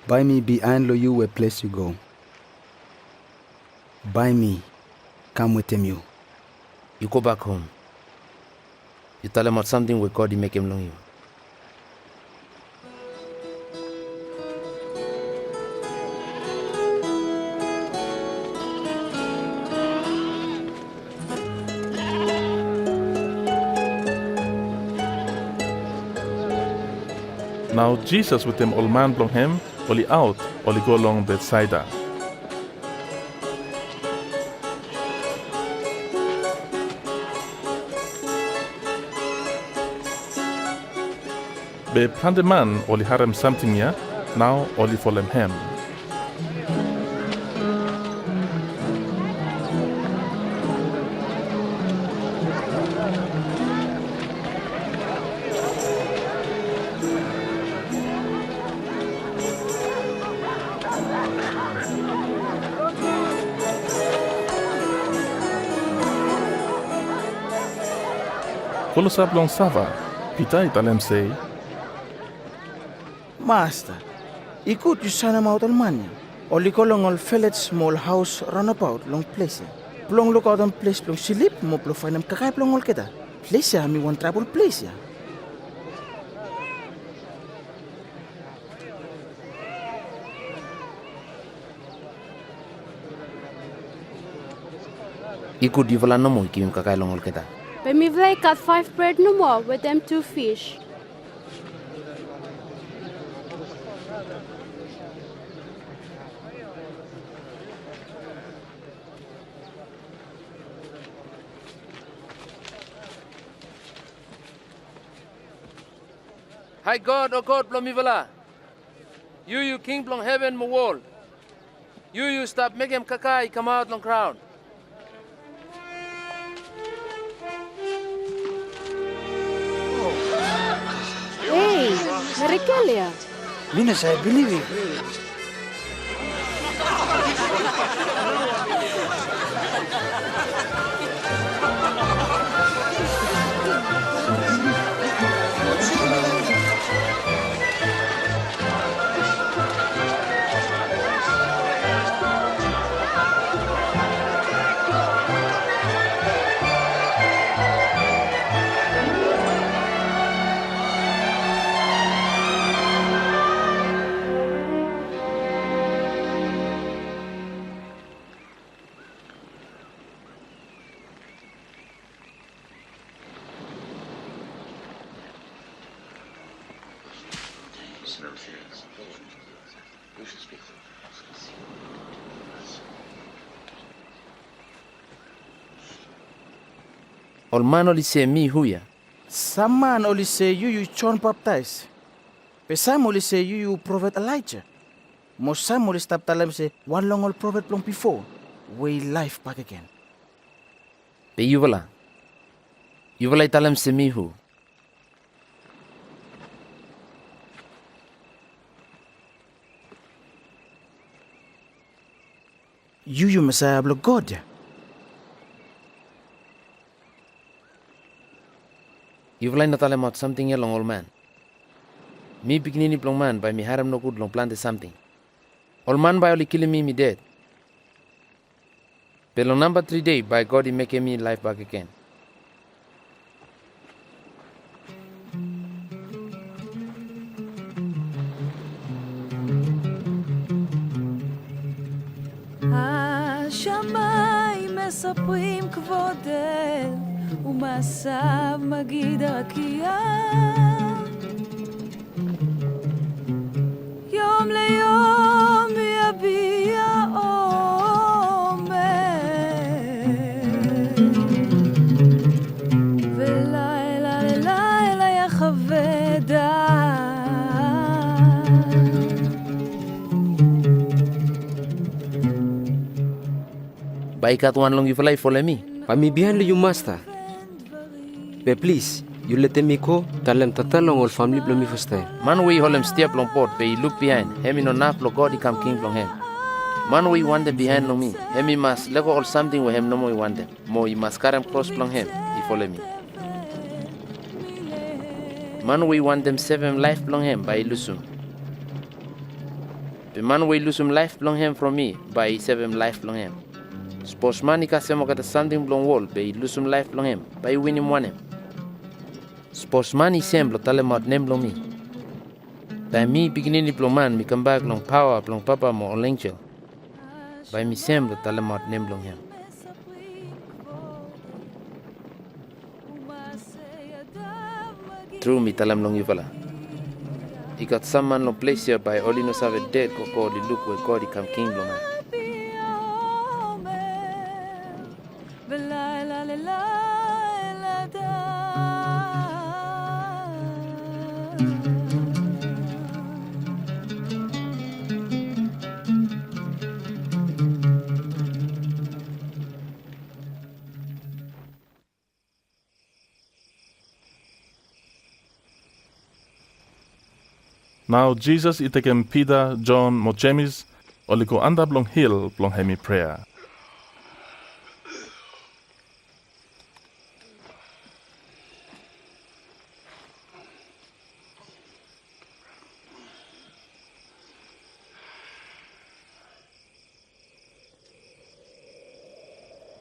By me behind lo you where place you go. By me, come with him you. You go back home. You tell him about something with God, he make him long you. Now Jesus with them old man blong him, only out, only go along Bethsaida. Be plant man only harem something ya, now only folem him. Kolo sablong sava, pita italem say, Master, Ikut you sana out Almania. Oli ko long all fellet small house runabout long place. Plong look out on place plong silip mo plong find kakay plong all kita. Place ya mi one trouble place ya. Ikut di wala no mo ikim kakailong ol kita. But me vlei cut 5 bread no more with them 2 fish. Hi God, oh God, blom ivala. You king blong heaven mo wall. You stop make him kakai come out long crown. Hey, Narikelia. Linus, I believe it. Olman oli se mi huya. Saman oli say you John Baptist. Pesam oli say you prophet Elijah. Mosam oli stop talam say one long old prophet long before. Way life back again. Be yuvala. Yuvala italam se mi hu. You Messiah of God. Yuvala na talam out something along old man. Me beginning blong man by me haram no good long planted something. Old man by only killing me dead. But on number 3 day by God he making me life back again. השמיים מספרים כבודך ומעשיו מגיד הרקיע יום ליום יביע עומר ולילה ללילה יחווה דעת Baik atuan long yuvala folem me. Pami bihan you master. But please, you let them go, talem tatalong all family blow me first time. Man we holem step long port, but he look behind. Hemi no nap lo God he come king long him. Man we want them behind no me. Hemi must lego all something with him no more want them. More he must carry cross long him. He follow me. Man we want them 7 life long him by lusum. The man we lusum life long him from me by 7 life long him. Sportsman he kasemo kata something blong wall by lusum life long him by win him one him. Sportsman he semblo talemot nem blong me. By me beginning blong man me come back long power blong papa mo on lengchel. By me semblo talemot nem blong him. True me talam long yuvala. He got some man long place here by only no save dead koko the look where God he come king blong man. ולילה ללילה Now Jesus itakem Peter, John, Mochemis, oliko anda blong hill blong hemi prayer.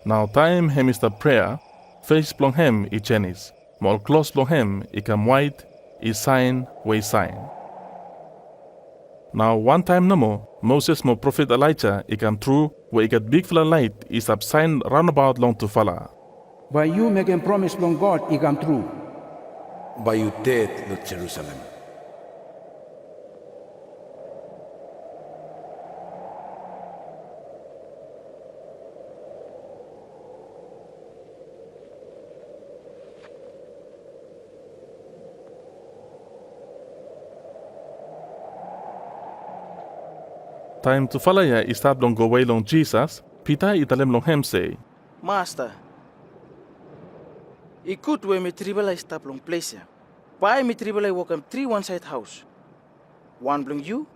Now time hem is the prayer, face blong hem I Chinese, mol close blong hem I come white, I sign, way sign. Now one time no more, Moses mo prophet Elijah I come through, where I got big fella light is up sign roundabout long to falla. By you making promise from God, he come true. By you dead, Lord Jerusalem. Time to falla ya is start long go way long Jisas, Peter italem long hem say, Master, ikut we mi tribal I stop long place ya. Pai mi tribal I walk 3 one-side house. One belong you,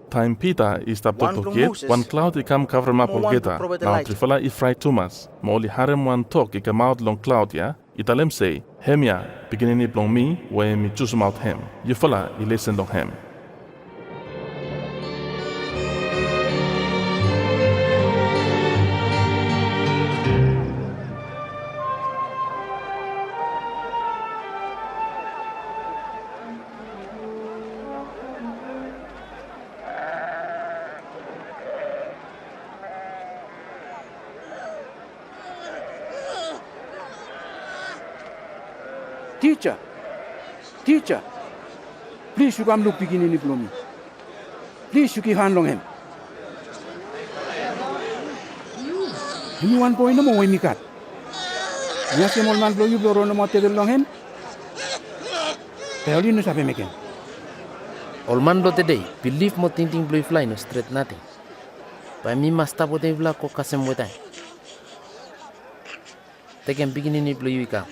time Peter is stop One to blong get, Moses, one cloud I come cover map mo all one to geta, prophet now Elijah. trifala I fry Thomas, mo only harem one talk I come out long cloud ya, italem say, hem ya, beginning I blong me, where me choose out hem, you falla I listen long hem. Teacher, please you come look beginning in me. Please you keep hand long him. You one boy no more when me cut. Yes, you man blow you blow on the motor long him. Tell you no sabe making. All man lo today, believe mo tinting blue fly no straight nothing. By me must stop what they vla ko kasem wetai. Take him beginning blue you come.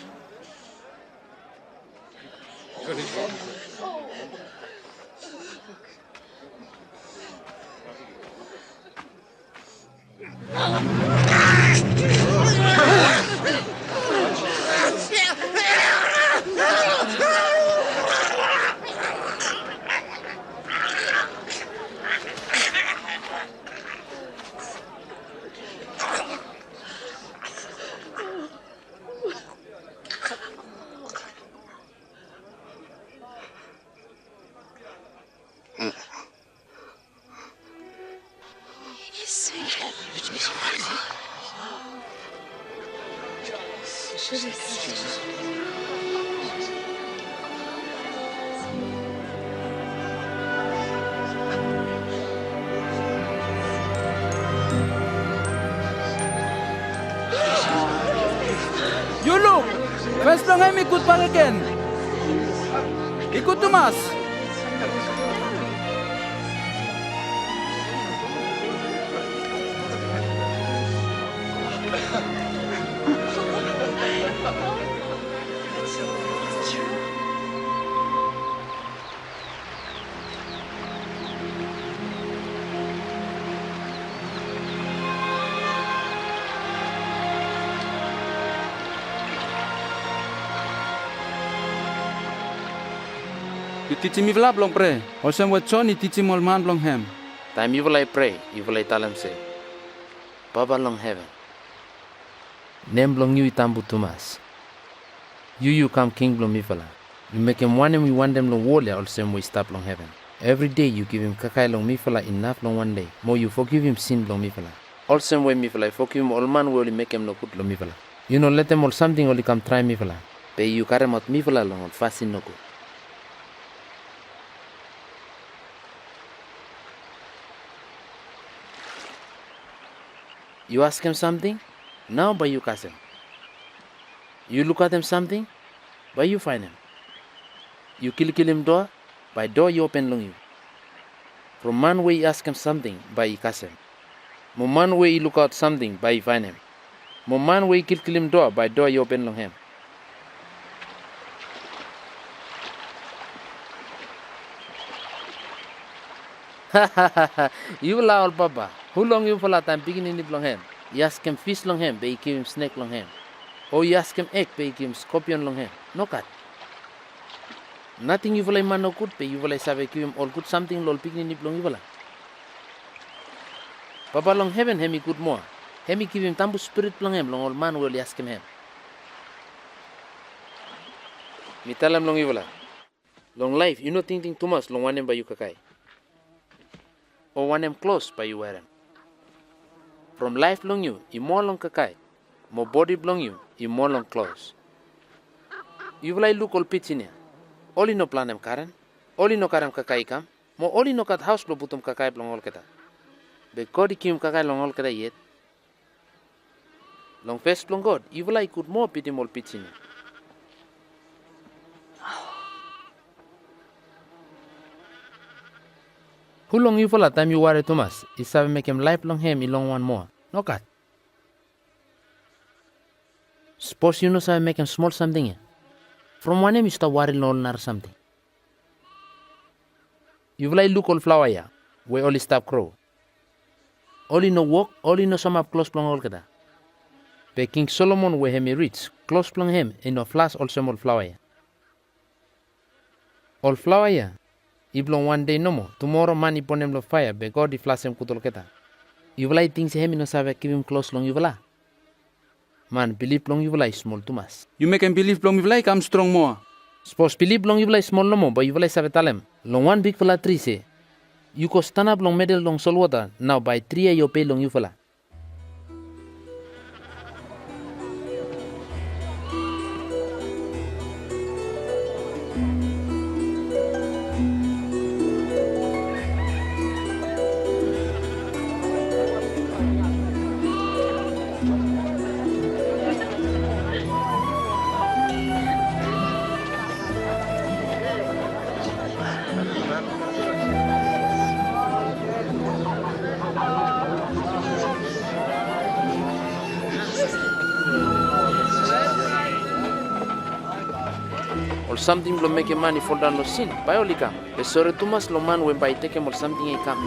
You look! First lang ay ikut palaken. Ikut Tomas. You teach me vla blong pre. Also what John you teach me all man blong hem. Time you will I pray, you will I tell him say, Baba long heaven. Name blong you itambu Thomas. You come king blong mifala. You make him one and we want them long wall all same way stop long heaven. Every day you give him kakai long mifala enough long one day. More you forgive him sin long mifala. All same way mifala, forgive him all man will make him no good long mifala. You know let them all something only come try mifala. Pay you carry out mifala long all fasting no good. You ask him something, now by you cast him. You look at him something, by you find him. You kill him door, by door you open long you. From man way you ask him something, by you cast him. Mo man way you look out something, by you find him. Mo man way you kill him door, by door you open long him. Ha ha ha ha, you laugh papa. How long you for that time beginning long him? You ask him fish long him, but you give him snake long him. Or you ask him egg, but you give him scorpion long him. No cat. Nothing you will man no good, but you will give him all good something lol beginning long you will. Papa long heaven hemi good more. Hemi give him tambu spirit long him long old man will ask him. Mi tell him long you long life, you know thinking too much long one him by you kakai. Or one him close by you wear him. From life long you more long kakai. More body long you more long close. You will look all pitch in here. All in no plan him Karen. All in no karam kakai kam. Mo all in no kat house lo butum kakai long all keta. Be God kim kakai long all keta yet. Long face long God, you will could more pity more pitch in here. How long you for a time you worry Thomas? Is have make him lifelong him in long one more. No cat. Suppose you know so make him small something here. From one name you start worrying all or something. You will look all flower ya, where all stop crow. All in no walk, all in no some up close plong all kada. Be King Solomon where him reach, close plong him in no flash all some all flower ya. All flower ya. Iblong one day no more. Tomorrow man ipon him lo fire, be God the flash him kutol keta. You will things him no sabe keep him close long you will. Man, believe long you will small too much. You make him believe long you will come strong more. Suppose believe long you will small no more, but you will sabe tell him. Long one big fella tree say. You go stand up long middle long sol water, now by 3 you pay long you fella. Or something will make a man fall down no sin. By only come. The sorry too much lo man when by take him or something he come.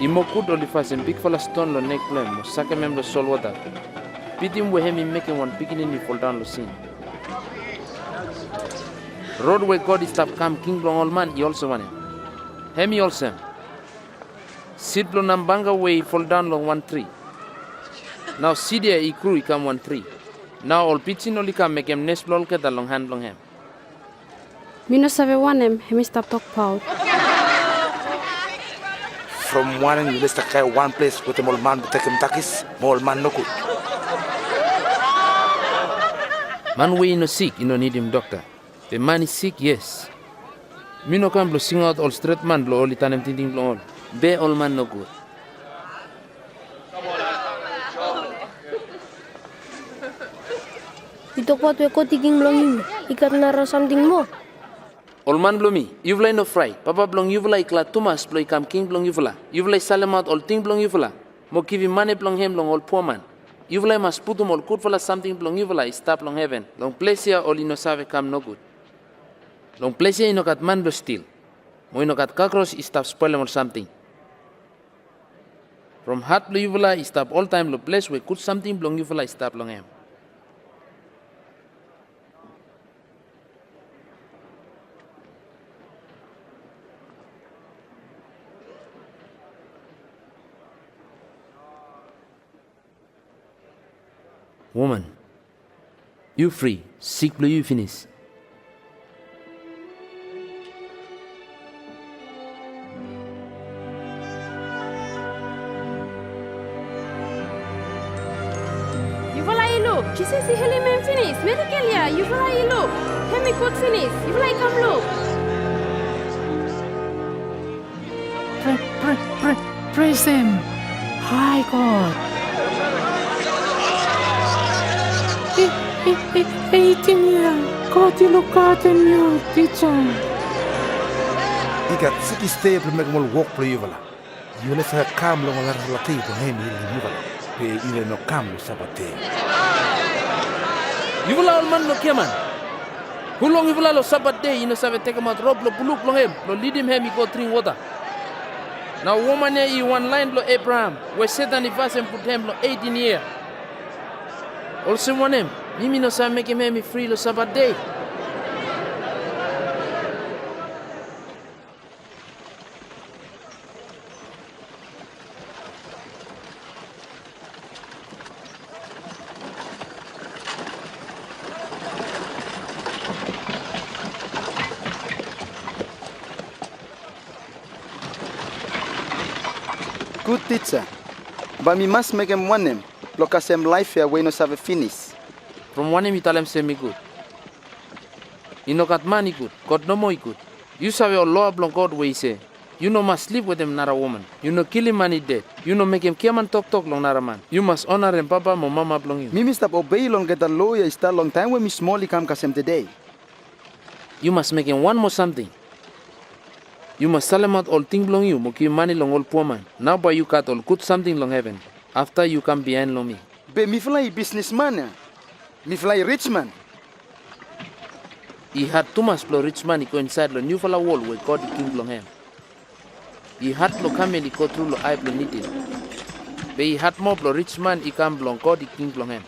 Imo could only fast and big fella stone lo neck blame, suck him the soul water. Beat him with him making one beginning fall down lo sin. Road where God is stop come king long old man he also want him. Hemi also. Sit lo nambanga way fall down long one tree. Now see there he crew he come one tree. Now all pitching only come make him nest lol get long hand long him. Mino sabe wanem, hemi stop talk pout. From one you list one place with a old man to take him takis, more man no good. Man we no sick, you no need him doctor. The man is sick, yes. Me no come blow sing out all straight man blow all the time thinking blow all. Be all man no good. Ito po at ko tiging long ikat na something mo. All man blow me, you will no fry. Papa blong you will like Thomas blow come king blong you will. You will salem out all thing blong you will. Mo give him money blong him long all poor man. You will must put him all good for something blong you will stop long heaven. Long place here all in no save come no good. Long place here no got man blow steal. Mo no got cockroach stop spoil him or something. From heart blow you will stop all time lo place where good something blong you will stop long him. Woman, you free, sick blue you finish. You will look. Jisas si heli men finish. Medical ya. You will look. Hemi good finish. You will come look. Praise him. Hi God. Eighteen God you look at you, teacher. Ikat siki stay to make more walk for you. You let her come long and relative to him in the pay even no come sabate. You will all man no keman. How long you will allow Sabbath day in a Sabbath take him out rob lo buluk long him, lo lead him he go drink water. Now woman here one line lo Abraham, where Satan if and put him lo 18 years. Also one him. Mimi no sa make him free lo Sabbath day. good teacher. But me must make him one him. Look as him life here we no have a finish. From one mi talem se mi good. Inokat mani good. God no more good. You sabe all law blong God way say. You no must sleep with him nara woman. You no kill him money dead. You no make him kiaman talk long nara man. You must honor him papa mo mama blong you. Me must obey long get a lawyer start long time when me small come kasem today. You must make him one more something. You must sell him out all thing long you, mo give money long all poor man. Now boy you got all good something long heaven. After you come behind long me. Be me fly businessman. Me fly rich man. He had too much blow rich man he go inside the new fella wall where God the king long him. He had lo camel he go through lo eye blow knitting. But he had more blow rich man he come blong God the king long him.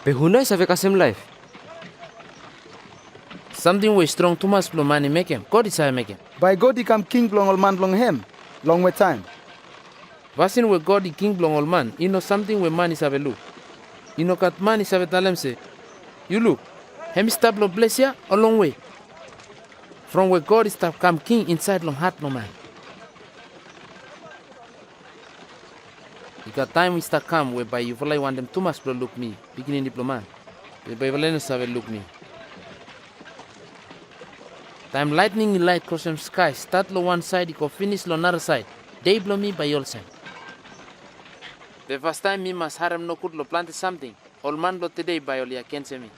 But who knows have kasem life? Something way strong too much blow money make him. God is how make him. By God he come king long all man long him. Long way time. Vasin where God the king blong all man, you know something where man is have a look. You know kat man is have a talem say. You look. Him stop lo bless ya a long way. From where God is stop come king inside long heart no man. You got time we start come whereby you feel like want them too much to look me, beginning diplomat. Whereby you learn to look me. Time lightning in light cross them sky, start lo one side, you go finish lo another side. They blow me by your side. The first time me must harem no could lo plant something. All man lo today by all ya can't say me.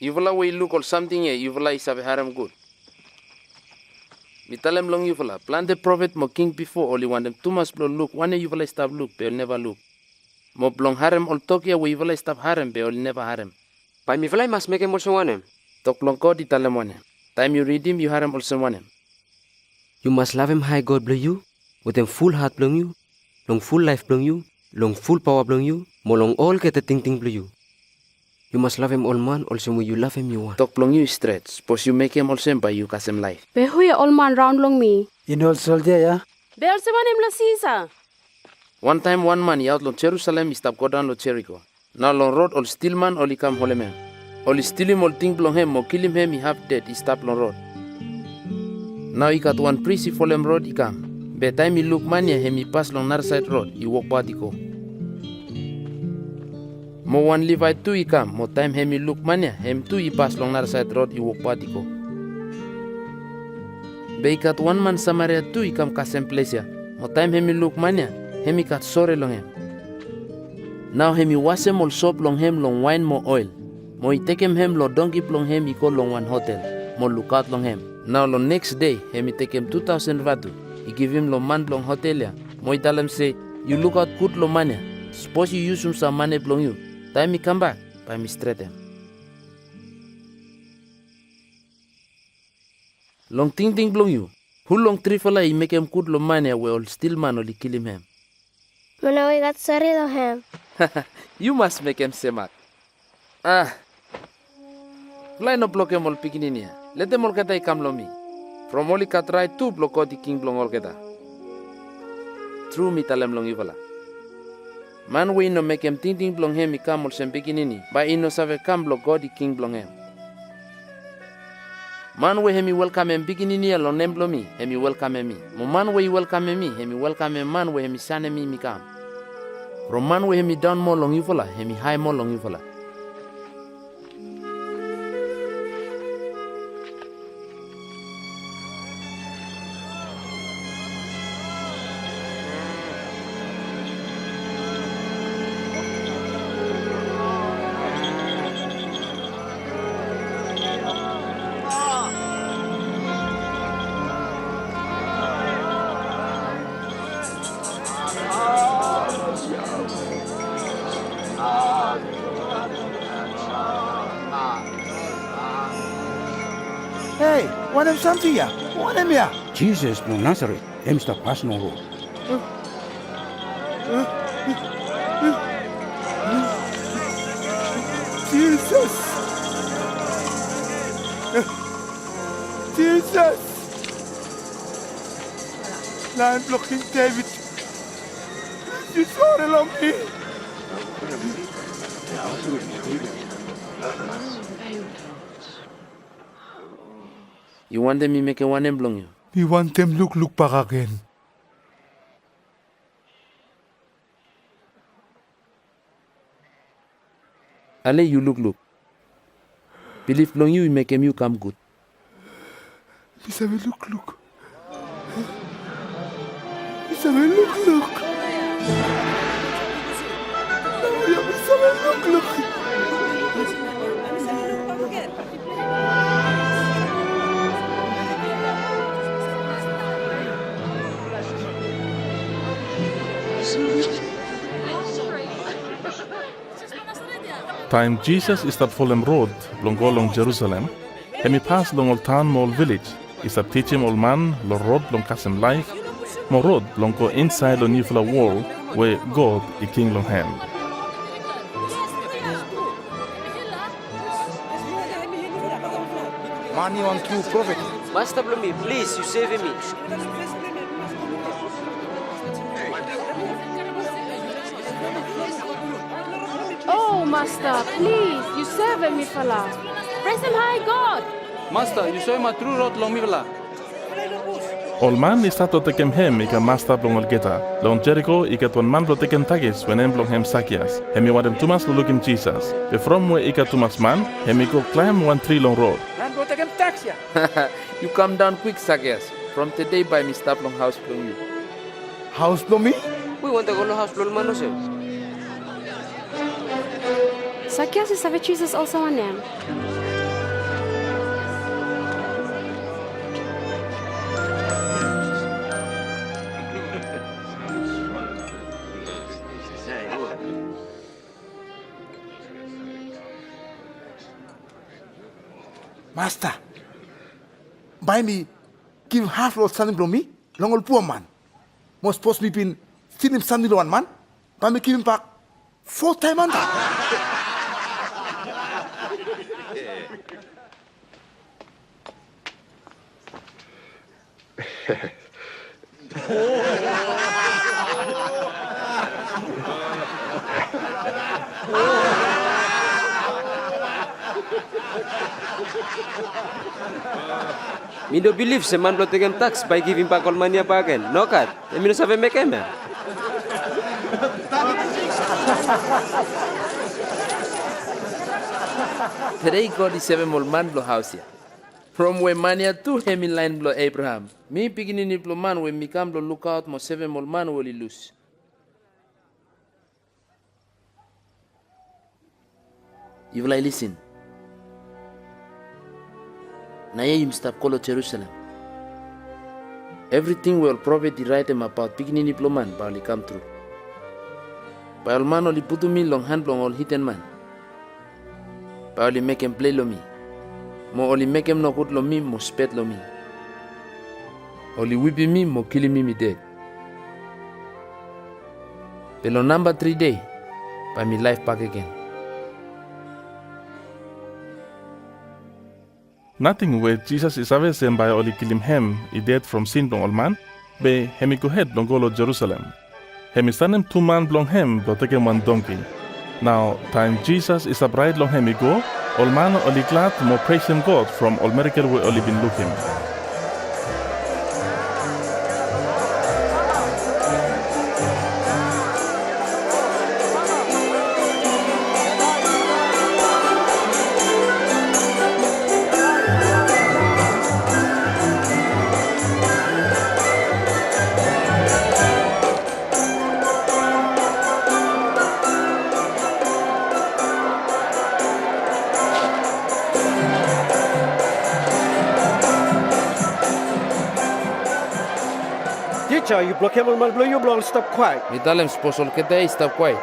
You will look or something here, you will is have harem good. Me tell them long you will plant the prophet mo king before only want them too much blow look. One day you will stop look, but never look. Mo blong harem all talk here, we will stop harem, but never harem. By me fly must make him also one him. Talk long God, tell them one him. Time you read him, you harem also one him. You must love him high God blow you, with him full heart blow you, long full life blow you, long full power blow you, mo long all get a ting blow you. You must love him all man, also when you love him you want. Talk long you straight, suppose you make him also by you cast him life. Be who ya all man round long me? In old soldier, yeah? Be also one him la Caesar. One time one man he out long Jerusalem he stop go down lo Jericho. Now long road all still man all he come folem him. All he steal him all thing blong him or kill him he half dead he stop long road. Now he got one priest he folem road he come. By time he look man him he pass long another side road he walk by go. Mo one Levite too he come, mo time him he look mania, him too he pass long another side road he walk party go. Be got one man Samaria too he come kasem place ya, mo time him he look mania, him he got sorry long him. Now him he wash him all soap long him long wine mo oil, mo he take him lo donkey long him he go long one hotel, mo look out long him. Now long next day him he take him 2,000 vatu, he give him lo man long hotel ya, mo he tell him say you look out good lo mania, suppose you use some money long you. Time me come back, by me straight him. Long ting blong you. Who long three fella he make him good lo money we all still man only kill him. When we got sorry of him. You must make him semak. Fly no block him all picking in here. Let them all get I come lo me. From only cat try two block out the king blong all get. True me tell him long you fella. Man we no make him ting blong him he come all sem beginning, but he no save come block God the king blong him. Man we him he welcome him beginning alone name blow me, him he welcome me. Mo man we welcome me, him he welcome him man we him he son me come. From man we him he down more long you fella, him he high more long you fella. Hey, want him something ya? Want him ya? Jesus no Nazareth, him stop pass no road. Jesus! Jesus! Jesus! Land block King David. You sorry long me. You want them to make a one and blong you? We want them look back again. Ale you look. Believe blong you make him you come good. Bisabe look. Bisabe look. Bisabe look. Time Jesus is at folem road, long go long Jerusalem, and he pass long old town, mall village. Is up teach him old man, lo road long custom life, mo road long go inside the new wall where God is king long hand. Man, you want true prophet. Master Blumi, please, you save me. Oh, Master, please, you save me, fella. Praise him high, God. Master, you show him a true road long mivla. Old man is to take him ika master blong ol geta. Long Jericho ika tuan man blo taken tagis when blong hem sakias. Hemi wadem tumas lo looking Jesus. Be from where ika tumas man, hemi go climb 1 tree long road. You come down quick, Sagias. From today by me stop long house blong you. House blow me? We want to go to house blong manosyo. Sakias is have Jesus also on them. Master, buy me, give half load standing from me, long old poor man. Most supposed me been still him standing 1 man, buy me give him back 4 times under. Me don't believe the man will take him tax by giving back all money back again. No, cat. I mean, have make him. Today God is 7 more man blow house here. From where mania to him in line blow Abraham. Me beginning in blow man when me come blow look out mo 7 more man will lose. You will listen. Naya you stop call Jerusalem. Everything will prophet the Raetem about beginning in blow man barely come true. By all man only put me long hand long all hidden man. By only make him play lo me. Mo only make him no good lo me, mo spet lo me. Only whipping me, mo killing me dead. Pero number 3 day, by me life back again. Nothing where Jesus is always sent by only kill him, he dead from sin long old man, be hemi go head long go lo Jerusalem. Hemi stand him 2 man blong him, do take him 1 donkey. Now, time Jesus is a bride long hemi go, all man only glad more praise him God from all miracle we only been looking. You block him on my blue, you blow, stop quiet. Me tell him sposol que day stop quiet.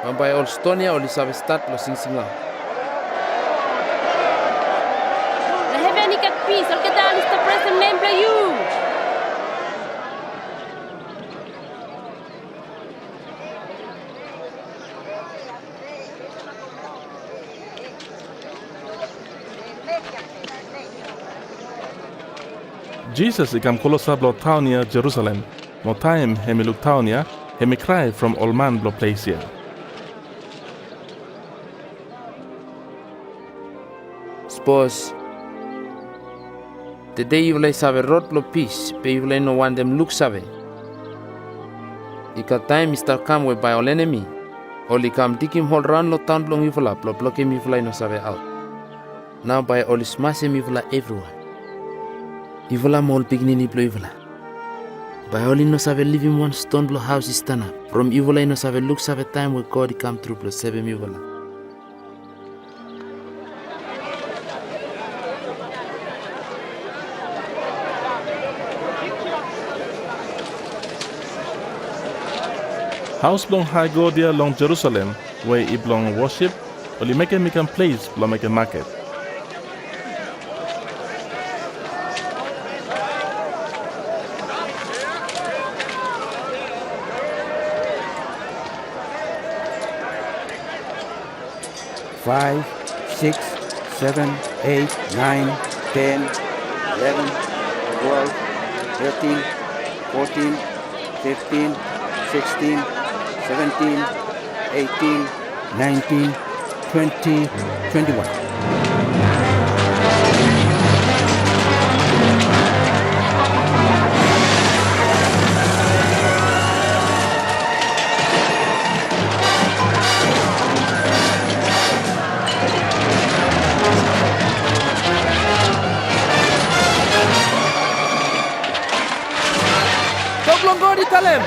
Man by all Stonia only sabe start lo sing singa. The heaven got peace, or get down, Mr. President, name play you. Jesus ikam kolosa blo townia Jerusalem. Mo time hemi look townia, hemi cry from all man blo place here. Suppose the day you will have road blo peace, but you will no one them look save. Ika time Mr. come with by all enemy. Only come dig him hold round lo town blong you blo block him you no save out. Now by all smash him you everyone. You mall pignini blo you by all no save live in one stone blow house is stand up. From evil no save look save time where God come through blow 7 evil. House belong high go there long Jerusalem, where it belong worship, only make a place belong make a market. Five, 6, 7, 8, 9, 10, 11, 12, 13, 14, 15, 16, 17, 18, 19, 20, 21. Talem.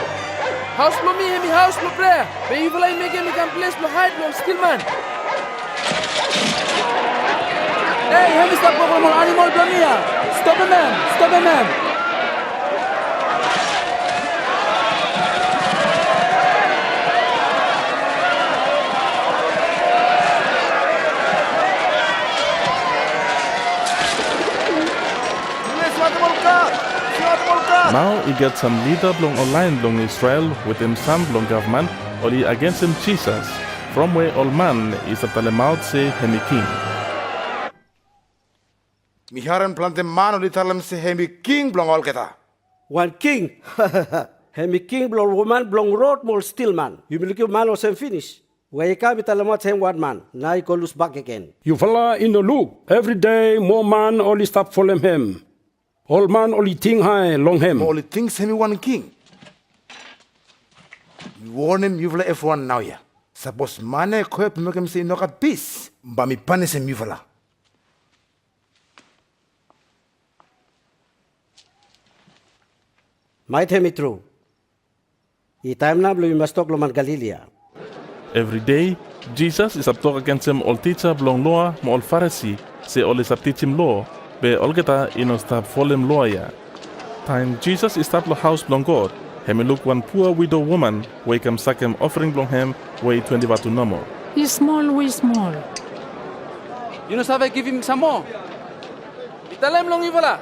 House for me, hemi house for prayer. But you will make me can place for hide from still man. Hey, hemi stop over more animal blamia. Stop a man, stop a man. Now he get some leader belong online belong Israel with him some belong government only against him Jisas. From where all man is a talemaut say hemi king. Miharan plante man only talam se hemi king belong all keta. One king. Hemi king belong woman belong road more still man. You miliki man or same finish. Where come talamat him one man. Now you call lose back again. You fella in the loop. Every day more man only stop folem him. All man only thing high long him. Only things hemi one king. You warn him you will F1 now ya. Suppose mane koe make him say no kat peace. Ba mi panis him you fella. Might him it true. I time na you must talk loman Galilee. Every day, Jesus is up talk against him all teacher belong law, mo all Pharisee, say all is up teach him law. Be olgeta ino stop folem lawyer. Time Jesus is stop lo house belong God. Hemi look one poor widow woman, where come suck him offering belong him, way 20 batu nomo. He's small, we small. You know have give him some more. Italem long ivola.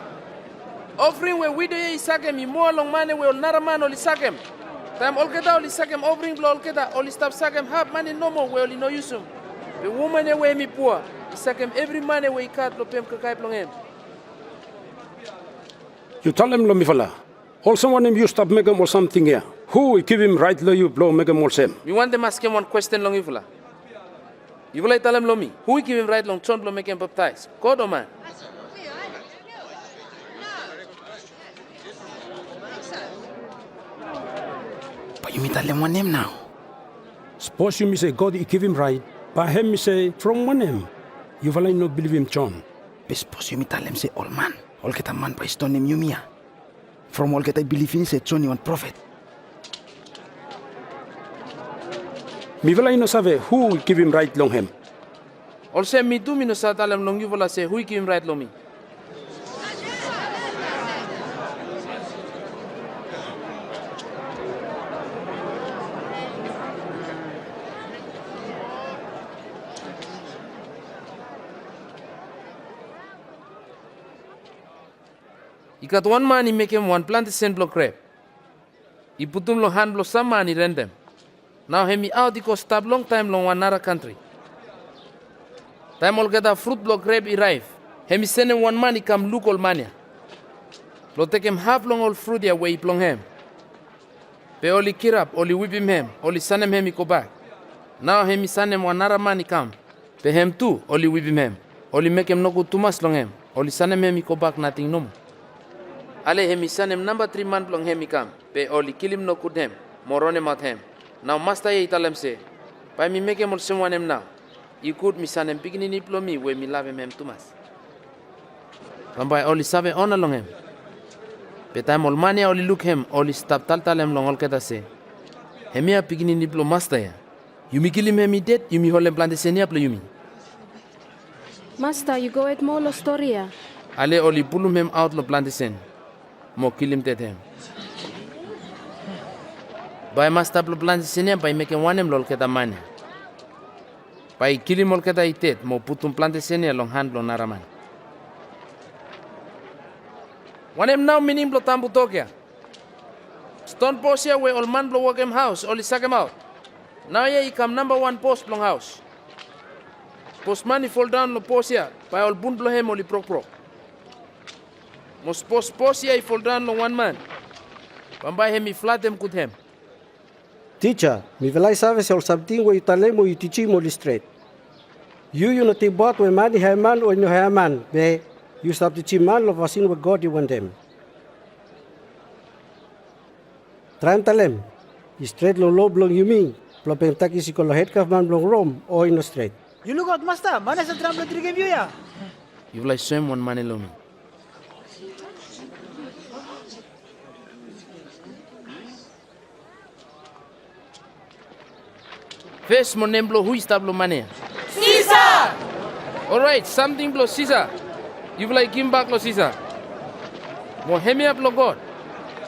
Offering where widow ye sakem, he more long money will not man only sakem. Time olgeta only sakem offering blow olgeta only stop sakem half money no more we only no use him. The woman away me poor. He sakem every money we cut lo pem kakai long him. You tell him lo mi fella. Also want him you stop make him or something here. Who will give him right lo you blow make him all same. We want them ask him one question long ivola. You will tell him lo me. Who will give him right long chon blow make him baptize? God or man? But you mean tell him one name now? Suppose you me say God he give him right. But him me say from one name. You will not believe him John. But suppose you me tell him say all man. All get a man by stone name Yumia. From all get I believe in say Johnny one prophet. Me will no save who will give him right long him. Also me do me no sa tell him long you will say who give him right long me. He got one man, he make him one plant the sand block crab. He put him long hand block some man, he rent them. Now he me out, he go stop long time long one another country. Time all get a fruit block crab, he arrive. He me send him one man, he come look all mania. Lo take him half long all fruit ya way plong hem. Pe oli kirap, oli whip him hem, oli sanem hem iko back. Now him sanem wanara man come. Pe hem too, oli whip him hem. Oli make him no go too much long hem. Oli sanem hem iko back nothing no more. Ale him sanem number 3 man plong hem come. Pe oli kill him no good hem. Morone mat hem. Now master ye italem say. By me make him all someone him now. You could me sanem beginning plong me where me love him too much. Pambay oli sabe on along him. Pe time all mania oli look him, oli stop talem long all keta say. Hemia beginning plong master ya. You me kill him hemi dead, you me hold him plantation plo you me. Master, you go at Molo Storia. Ale oli pull him out lo plantation. Mo kill him dead him. By master lo plantation by make him one him lol keta mania. By kill him all keta itet, mo put him plantation long hand lo naraman. One him now meaning blo tambu tokya. Stone post here where all man blow work him house, only sack him out. Now yeah, he come number 1 post long house. Post money fall down lo post here, by all bund blow him only pro. Most post here he fall down lo 1 man. Pambay him he flat him good him. Teacher, mi velay sabe se something where you tell mo you teach him only straight. You not think about when money have man or no have man, be you stop teaching man of us in what God you want them. Try and tell him, straight lo low blong you mean. Plopeng taki si kolo head kaf man blong rom o in straight. You look out, master. Mana sa drum lottery game ya? You like swim one money lo me. First mo name blow who is tablo money? Caesar! Alright, something blow Caesar. You like him back lo Caesar. Mo hemi up lo God.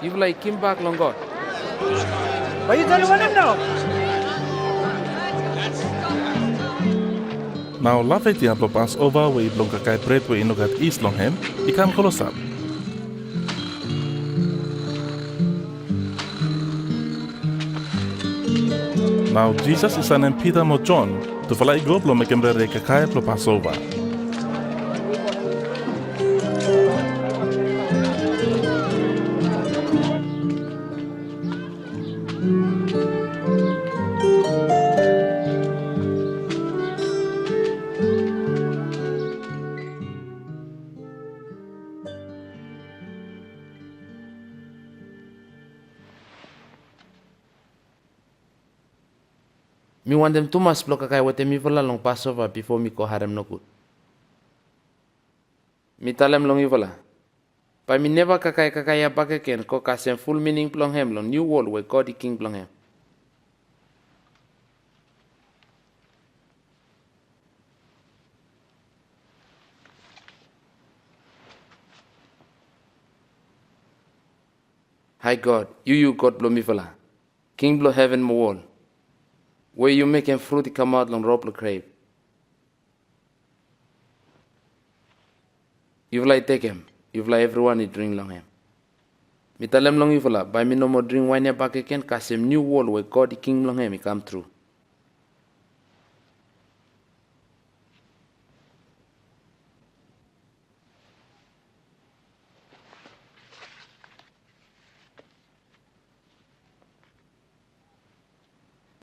You like him back long God. Why you telling him now? Now lafet ya blo pass over we blong kakai bread we inogat east long hem, ikam kolosap. Now Jesus is an Peter mo John to falai go blo mekem re kakai blo pass over. Me want them too much block kakai wete me vola long Passover before me ko harem no good. Me talem long ivola. But me never kakai ya back again ko kasem full meaning plong hem long new world where God the King plong hem. Hi God, you God blow me vola. King blow heaven mo wall. Where you making fruit come out long rope crave. You like take him. You like everyone you drink long him. Me tell him long you by me no more drink wine back again cause him new world where God the King long him he come through.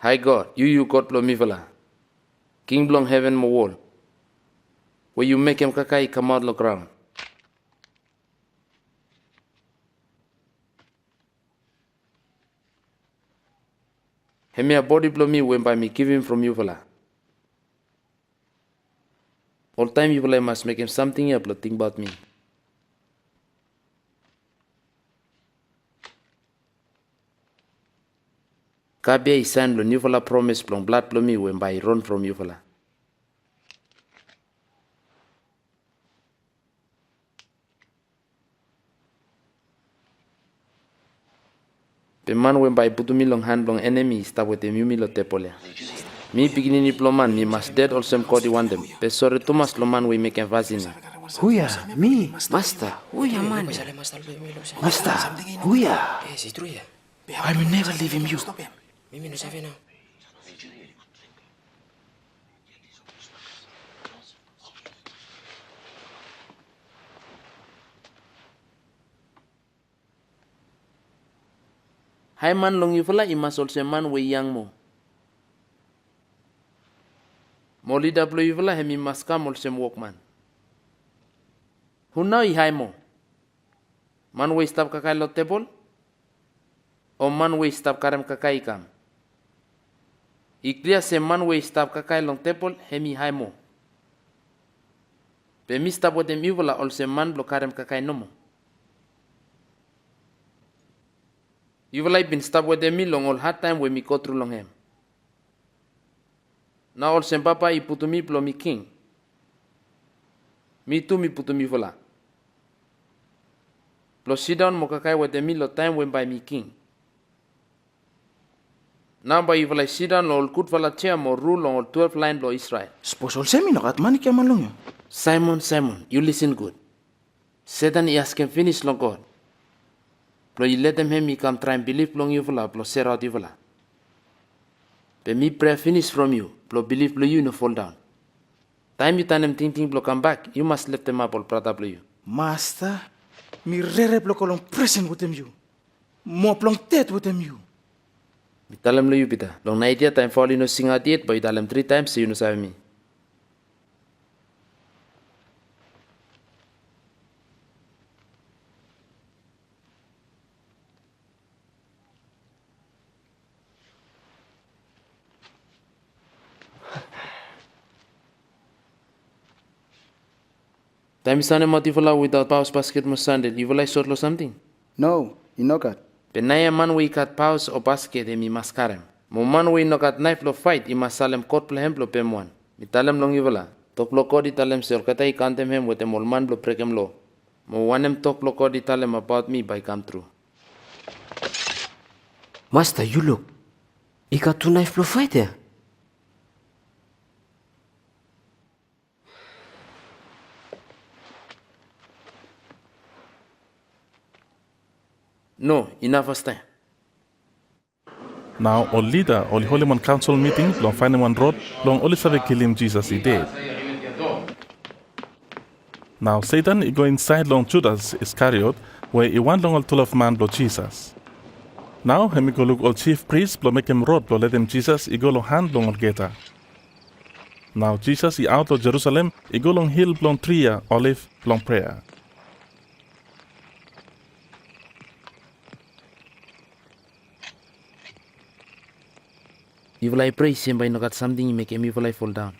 Hi God, you God blow me vola. King blong heaven mo wall. Where you make him kakai come out lo ground. Hemi a body blow me when by me give him from you vola. All time you vola must make him something up lo think about me. Kabia isan lo nivola promise plong blood plo me when by run from you vola. Pe man when by putu mi long hand long enemy sta with them mi lo tepole. Mi beginning plo man mi must dead also kodi one them. Pe sorry Thomas lo man we make him vaccine. Huya, me. Master, huya man. Master, huya. I will never leave him you. Mimi no sabe no. Hai man long you fala imas olse man we yang mo. Mo lida blo you fala hemi mas kam olse walkman. Hunau I hai mo. Man we stop kakai lo table? O man we stop karem kakai kam? Iklia se man we stop kakai long table hemi hai mo. Pe mi stop with them iwala olse man blo karem kakai nomo. Iwala bin stop with them long all hard time we mi go through long hem. Na olse papa I putu mi blo mi king. Mi tu mi putu mi wala. Blo sit down mo kakai with them lo time when by mi king. Now by iwala sit down lo all kut wala chair mo rule long all 12 line lo Israel. Suppose olse mi no kat mani kya man long yo. Simon, you listen good. Satan is can finish long God. Blo you let them he come try and believe long you vela, blo ser out you vela. But me pray finish from you, blo believe blo you no fall down. Time you turn them thinking blo come back, you must lift them up all prata blo you. Master, mi rere blo kolong present with them you. Mo plong dead with them you. Mi tell them lo you bita. Long night yet time fall you no sing out yet, but you tell them 3 times so you no save me. Time sana mati vola without paus basket mo Sunday. You vola short lo something? No, inokat. Penaya man we kat paus o basket e mi maskarem. Mo man we no kat knife lo fight I masalem kot plehem lo pem1. Mi talem long you vola. Tok lo kodi talem se kata I kantem hem with mol man lo prekem lo. Mo wanem tok lo kodi talem about me by come true. Master, you look. Ika 2 knife lo fight ya? No, enough was time. Now, all leader, all Holy One Council meeting, long find one road, long only save kill him Jesus he did. Now Satan he go inside long Judas Iscariot, where he want long all 12 man blow Jesus. Now he go look all chief priest blow make him road blow let him Jesus he go long hand long all geta. Now Jesus he out of Jerusalem he go long hill blown tria olive long prayer. You will I pray him by no got something you make him you will I fall down.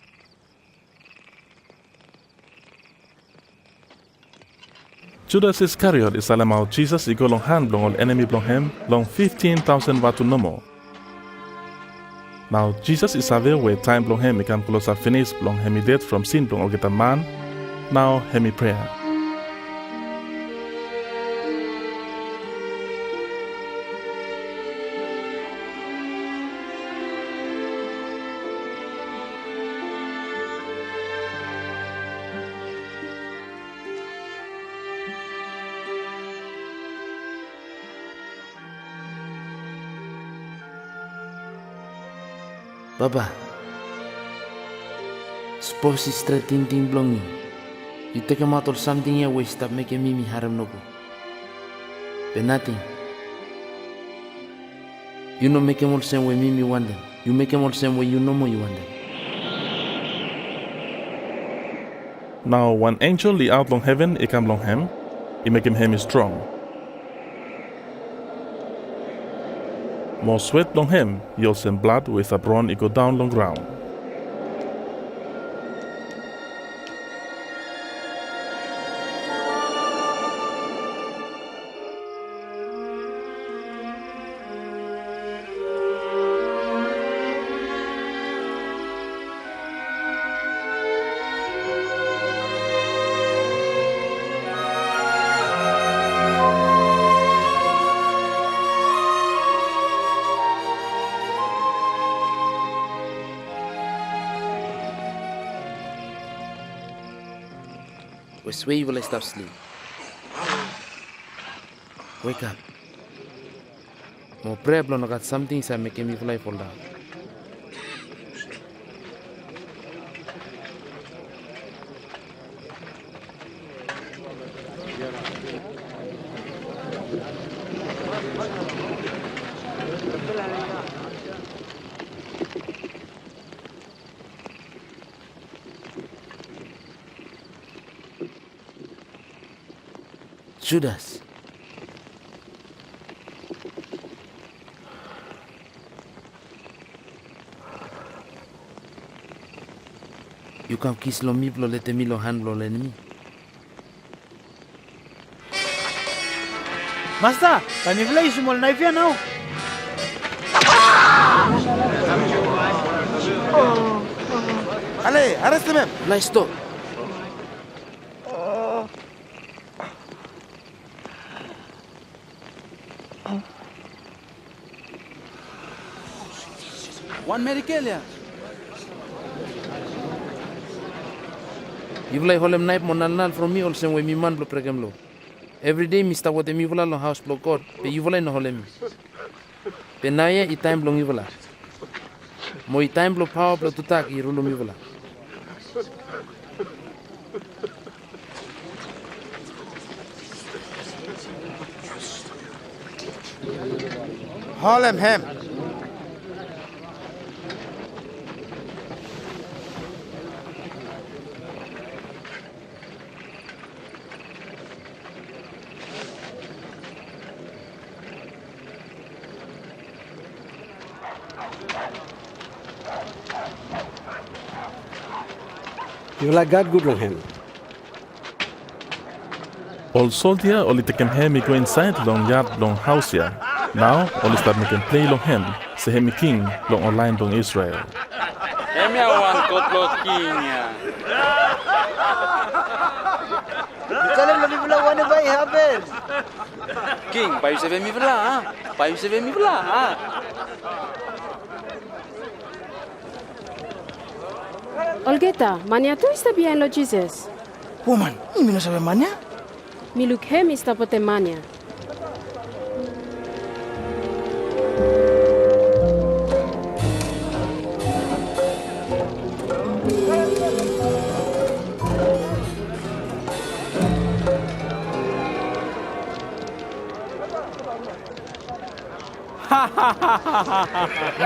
Judas Iscariot is salam out Jesus he go long hand long all enemy blong him long 15,000 watu no more. Now Jesus is aware where time blong him he come closer finish blong him he dead from sin blong all get a man. Now him he prayer. Baba, suppose it's straight ting blong you. You take him out or something here where stop making me harem no go. But nothing. You no make him all same way me want them. You make him all same way you know more you want them. Now one angel he out long heaven he come long him, he make him strong. More sweat long him, you'll send blood with a brawn he go down long ground. Which way will I stop sleep? Wake up. More prayer blown got something that make me fly fall down. Judas. You come kiss lo mi blo lete mi lo hand blo lenemi. Master, kami play small knife yan now. Allez, arrête même. Nice stop. One Merikelia. You like holem knife monal from me also when me man blo pregam lo. Every day Mr. What me vula lo house blo God. Pe you vula no holem. Pe naya I time blo vula. Mo I time blo power blo tutak I rulo mi vula. Haul him. You like God good on him. All soldier only take him here me go inside long yard long house ya. Now only start making play long him. Say him king long online long Israel. Emia wan kotlo king ya. Bisalam lagi pula wana bay haber. King, payu se ve mi vla. Payu se ve mi vla. Olgeta, mania tu está bien lo Jesus. Woman, mi no sabe mania? Mi look hem está pote mania.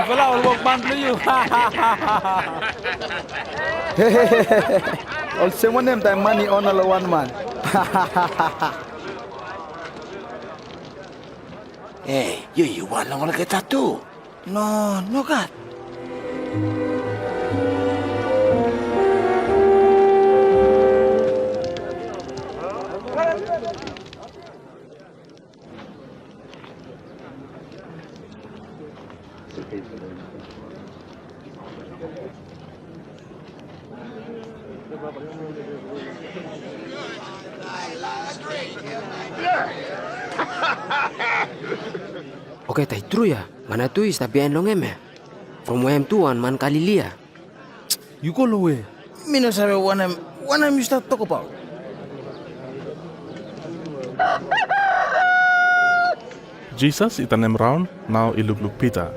Vla ol wok ban blu you. All someone them time money on all one man. Hey, you want long like that too? No, God. Okay, tay true ya. Mana tu is tapi long eme. From where tu an man Galilee. You go away. Me no sabe what I'm used to talk about. Jesus it anem round now I look Peter.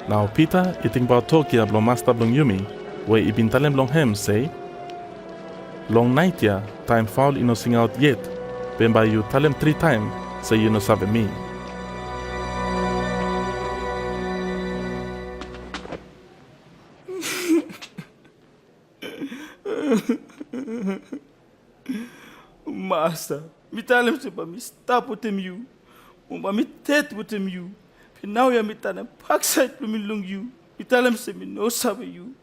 Now Peter I think about Tokia blong master blong Yumi where I been talem blong him say long night ya time foul I no sing out yet. Ben by you tell him 3 times say you no sabe me. Master, me tell him to me stop with him you. Me tet with him you. Now you me tell him backside to me long you. Me tell him say me no sabe you.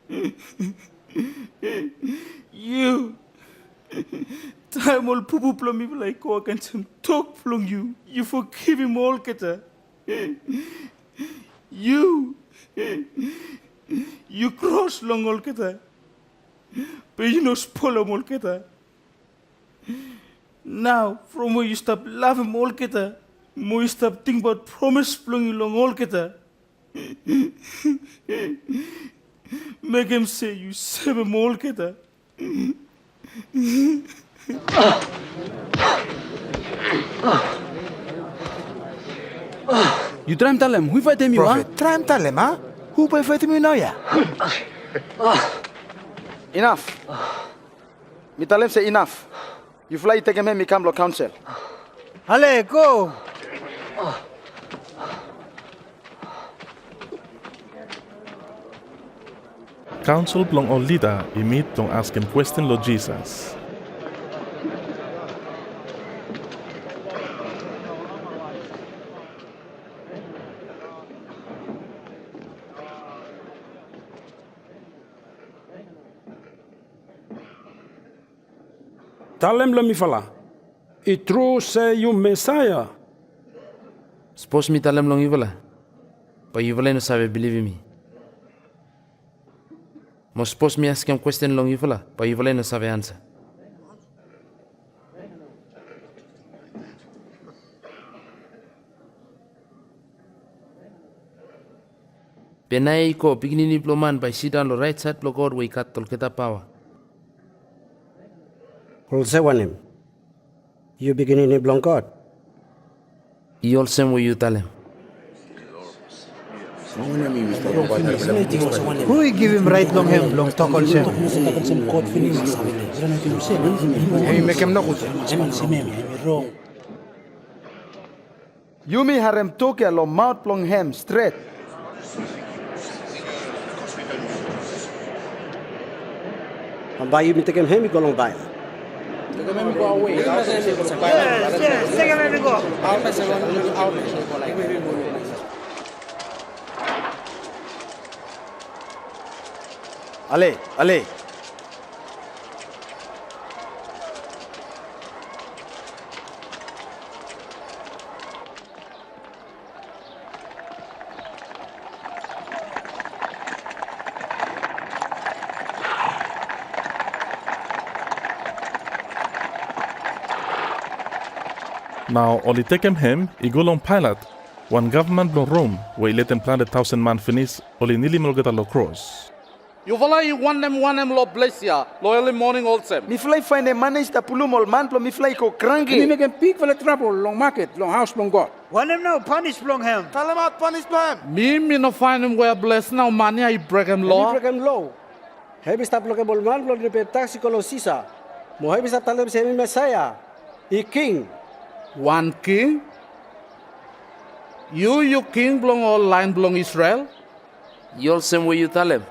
You. Time all poo poo me like walk and some talk from you. You forgive him all keta. You cross long all keta. But you know spoil all keta. Now, from where you stop laughing all keta, more you stop thinking about promise flung along all keta. Make him say you save him all keta. You try and tell him who fight him you Prophet, try and tell him, huh? Who by fight me now, yeah? Enough. Me tell him say enough. You fly take him me come lo council. Ale, go. council blong all leader I meet long ask him question lo Jesus. Tell him, let me fala. It true say you Messiah. Suppose me tell him long yuvala. But yuvala no sabe believe me. Mo suppose me ask him question long yuvala. But yuvala no sabe answer. Penai ko beginning diploman by sit down the right side lo God we cut tolketa power. Who'll say one him? You beginning to blong God. You all same way you tell him. Who will give him right long him, long talk all same? Hey, make him knock. You me harem toke lo mouth plong hem straight. And by you me take him hemi go long by. Take him go away. Yes, take him go. Ale. Now, only take him, I go long pilot. One government blong Rome, where he let them plant 1,000 man finish, only nili mulgeta lo cross. You fly one them lo bless ya. Lo early morning also. Mi fly find a manage the pulum ol man mi fly ko cranky. Me make him pick for the trouble, long market, long house, long God. One him now, punish long him. Tell him out, punish him. Me no find him where bless now money I break him law. Break him law. Hebi stop lockable man blong de taxi kolo sisa. Mo hebi stop talem semi Messiah. I king. One king? You king belong all line belong Israel? You all same way you tell him.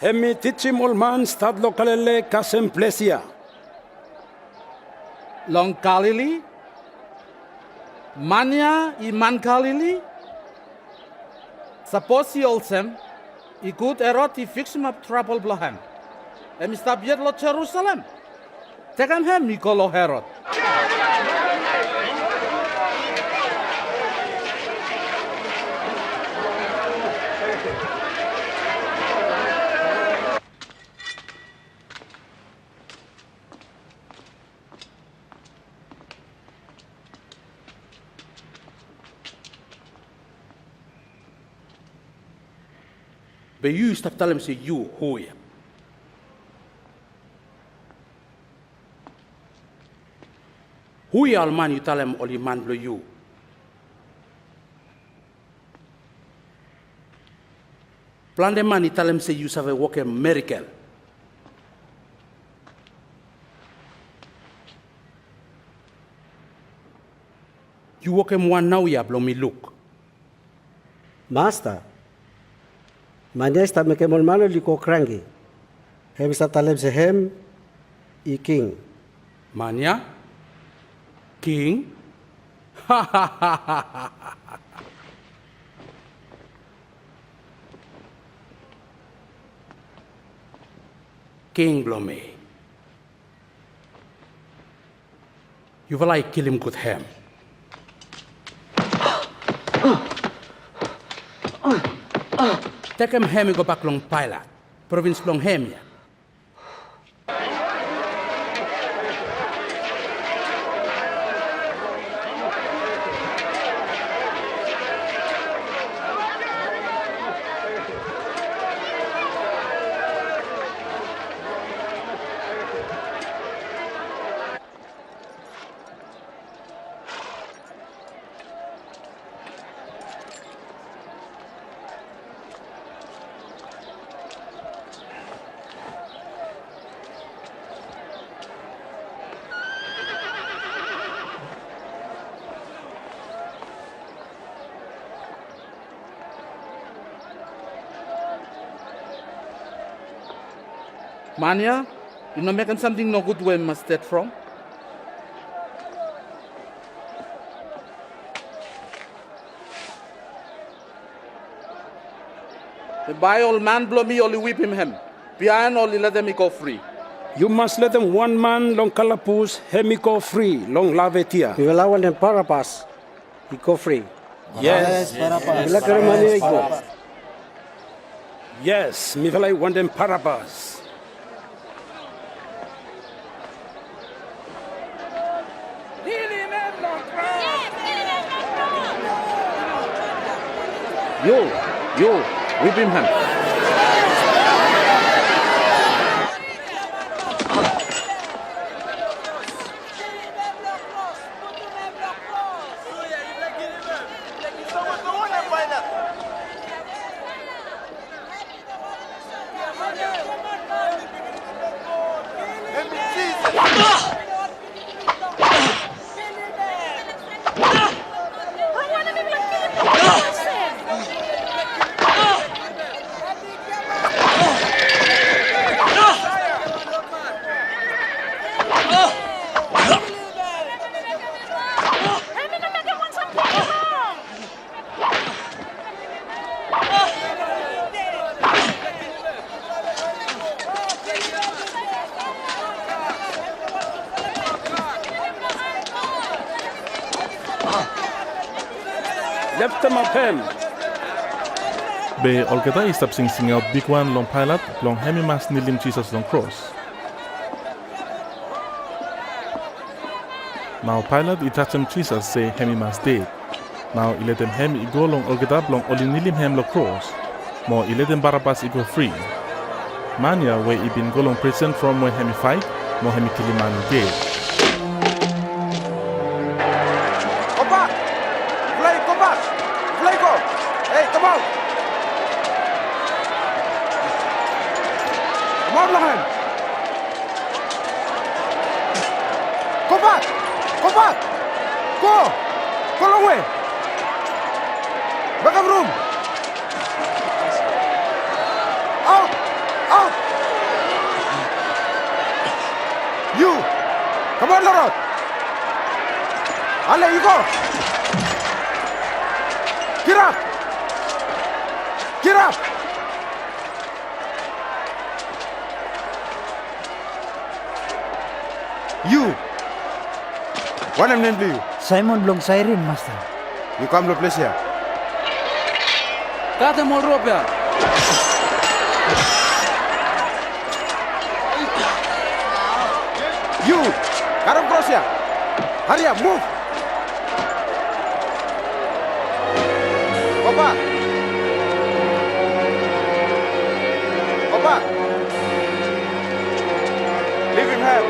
Hemi tichim ol man stad lokalele kasem plesia. Long Galilee? Mania iman Galilee? Suppose he also he good error he fix him up trouble blohem. And stop yet lo Jerusalem. Take him he call Herod. But you stop telling me say you who ya. Who ya all man you tell him all man blow you. Plan the man you tell him say you have a working miracle. You work him one now ya blow me look. Master. Manya stop make him ol man liko cranky. Hebi stop talem se hem. I king. Mania? King? King blow me. You will like kill him with him. Take him home and go back long Pilate, province long Hemia. Mania, you know making something no good where we must start from? The by old man blow me, only whip him. Behind only let them go free. You must let them one man long kalapus, hemi go free, long lavetia. We will allow them Barabbas. He go free. Yes. Bila keremani go. Yes, me will I want them Barabbas. You, whip him. Left them up him. Be olgeta istap sing out big one long pilot long hemi mas nilim Jesus long cross. Now pilot I touch him Jesus say hemi mas dead. Now I let them hemi I go long olgeta long oli nilim hem long cross. More I let them Barabbas I go free. Mania where I been go long prison from where hemi fight, more hemi kilimani dead. What name do you? Simon Blong Siren, Master. You come to place here. Got them all rope here. You! Got him cross here. Hurry up, move! Go back! Go back! Leave him here.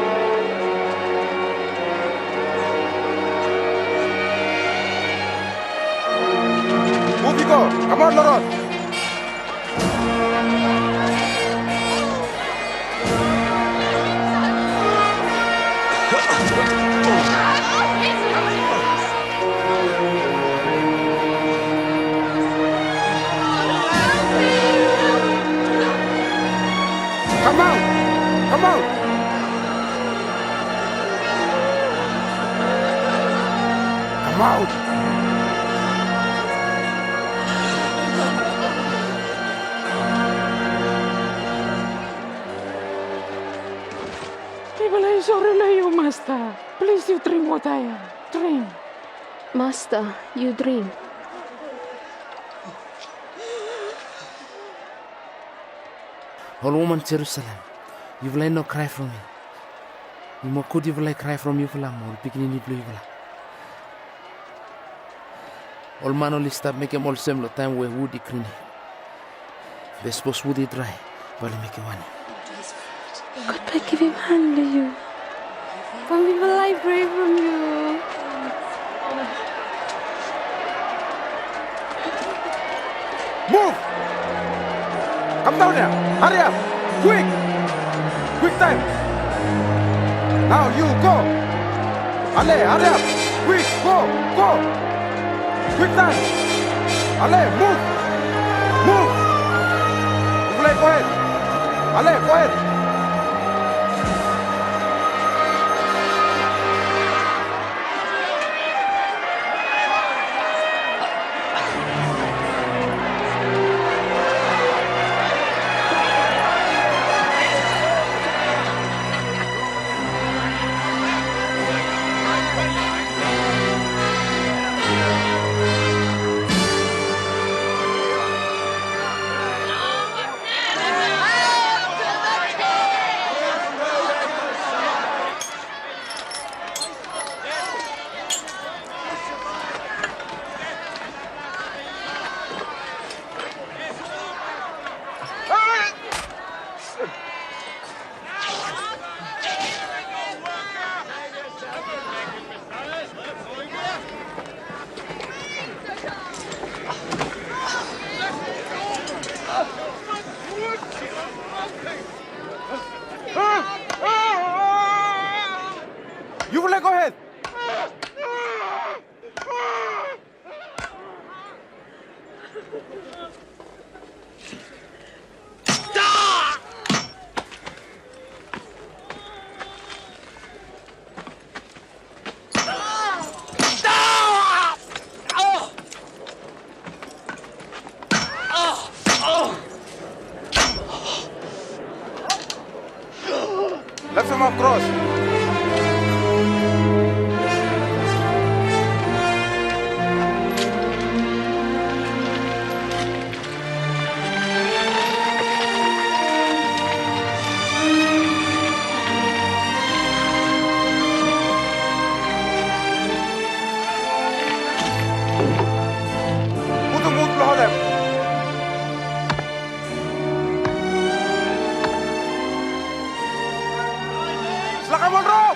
Move you go! Come on, Lord! Come out! Come out! Come out! I'm sorry to you, Master. Please, you drink what I am. Drink. Master, you drink. Whole woman Jerusalem, you will not cry from me. You more could you will cry from you for more beginning blue you will. All man only stop make him all same time where woody clean. They suppose woody dry, but make it one. God, I give him hand to you. When we will I pray from you. Move! Come down here! Hurry up! Quick! Quick time! Now you go! Ale, hurry up! Quick! Go! Go! Quick time! Ale, move! Move! Go ahead! Ale, go ahead! You will go ahead. Let's him across. Put the wood behind them. Silakan mundur.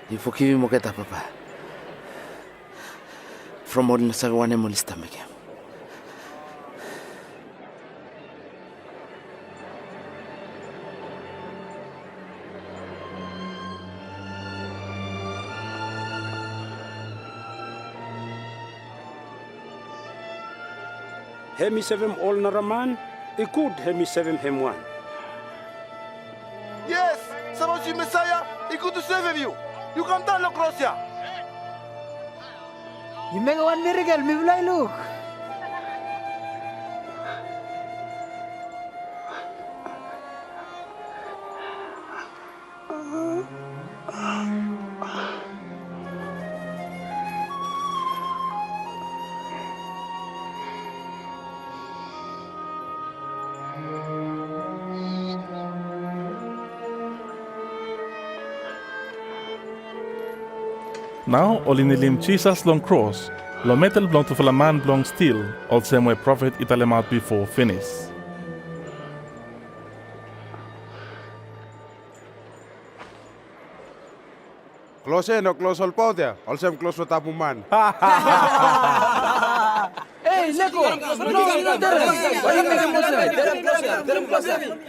Ifukiwi mo kita, Papa. From all nasagawa mo lista meke. Hemi 7 all naraman, ikut hemi 7 hem 1. Yes, suppose you Messiah, he could save you. You come down across here. You make one miracle, me will look. Now, olinilim Jisas long cross, lo metal blong to falaman blong steel, all same way prophet italemat before finish. Close no close all powder. All same close with tapuman. Hey, Neko!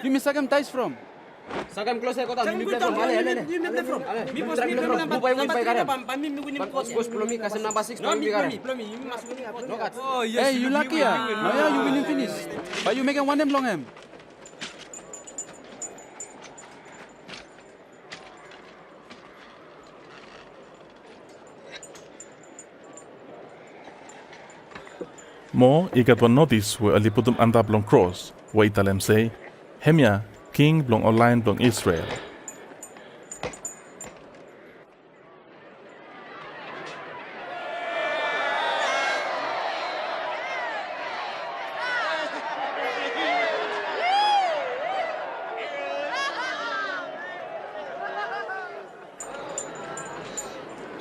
You miss Sagam ties from? Sagam close ko ta mi from ale. Mi pos mi from bu bay win bay garam. Pos plomi kasem number 6 plomi garam. Hey, you lucky ah. Now yeah, you winning finish. But you making one name long him. Mo, ikat one notice where aliputum anda blong cross, where italem say, Hemia, king blong online blong Israel.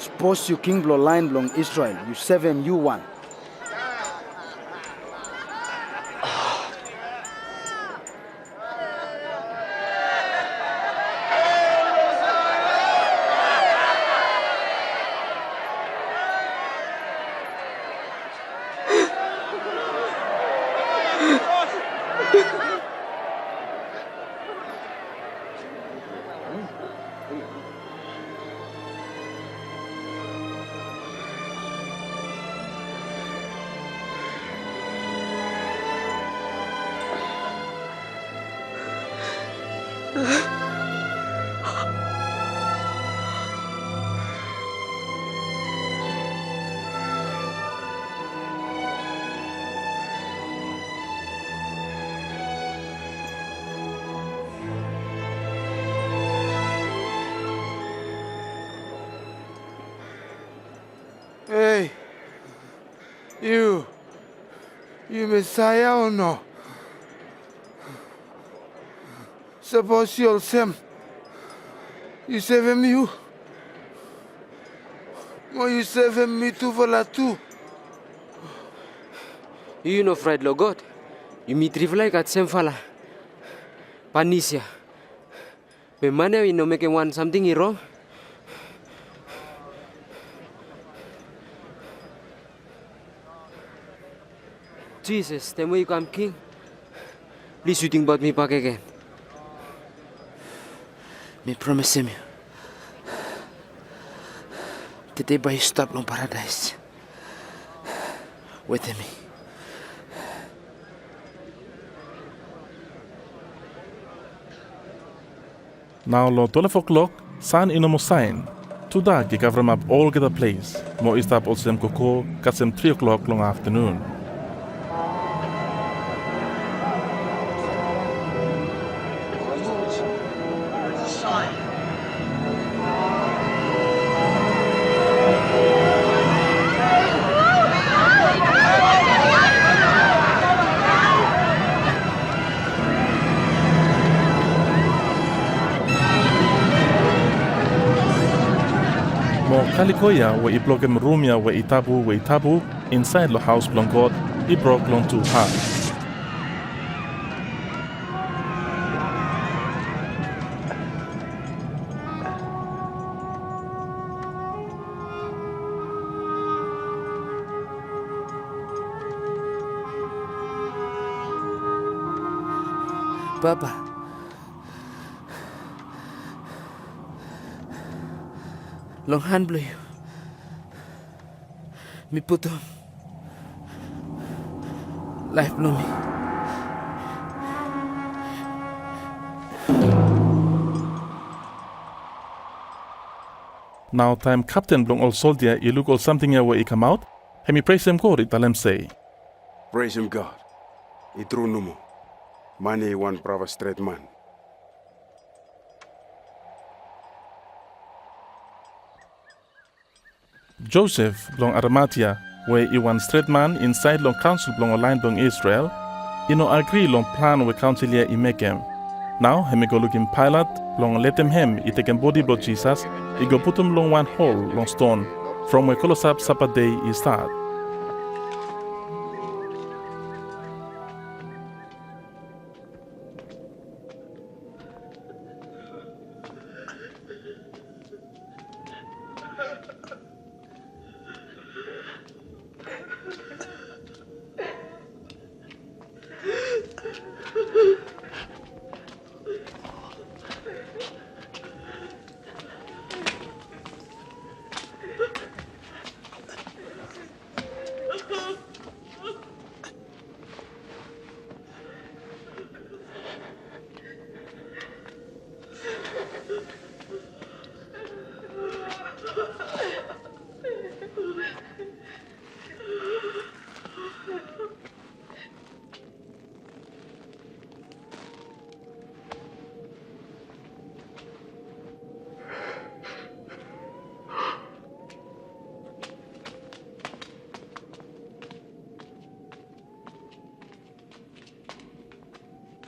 Suppose you king blow line blong Israel, you 7, you 1. Hey, you Messiah or no? Suppose you'll Sam. You save him, you? Or you save him, me too, Vanuatu? You no fried lo God. You meet rival like at same fala. Panisya. Bemana we no make one something wrong? Jesus, the way you come king. Please you think about me back again. Me promise him you. Today by stop long paradise. Wait me. Now lo 12 o'clock, sun inomo sign. Tuda gi cover up all get a place. Mo istap olsem koko, kasem 3 o'clock long afternoon. Kalikoya we I blogem rumia we itabu inside the house blong God I broke long to heart. Papa. Long hand blow you. Me put on. Life blow me. Now time captain blong all soldier I look all something here where I come out. He me praise him God italem say. Praise him God. I true numo. Money one brava straight man. Joseph blong Arimathea, where I one straight man inside long council blong a line blong Israel, I no agree long plan with councilor I make him. Now he me go look in Pilate, long let him I take him body blood Jesus, I go put him long one hole long stone, from where Colosab Sabbath day I start.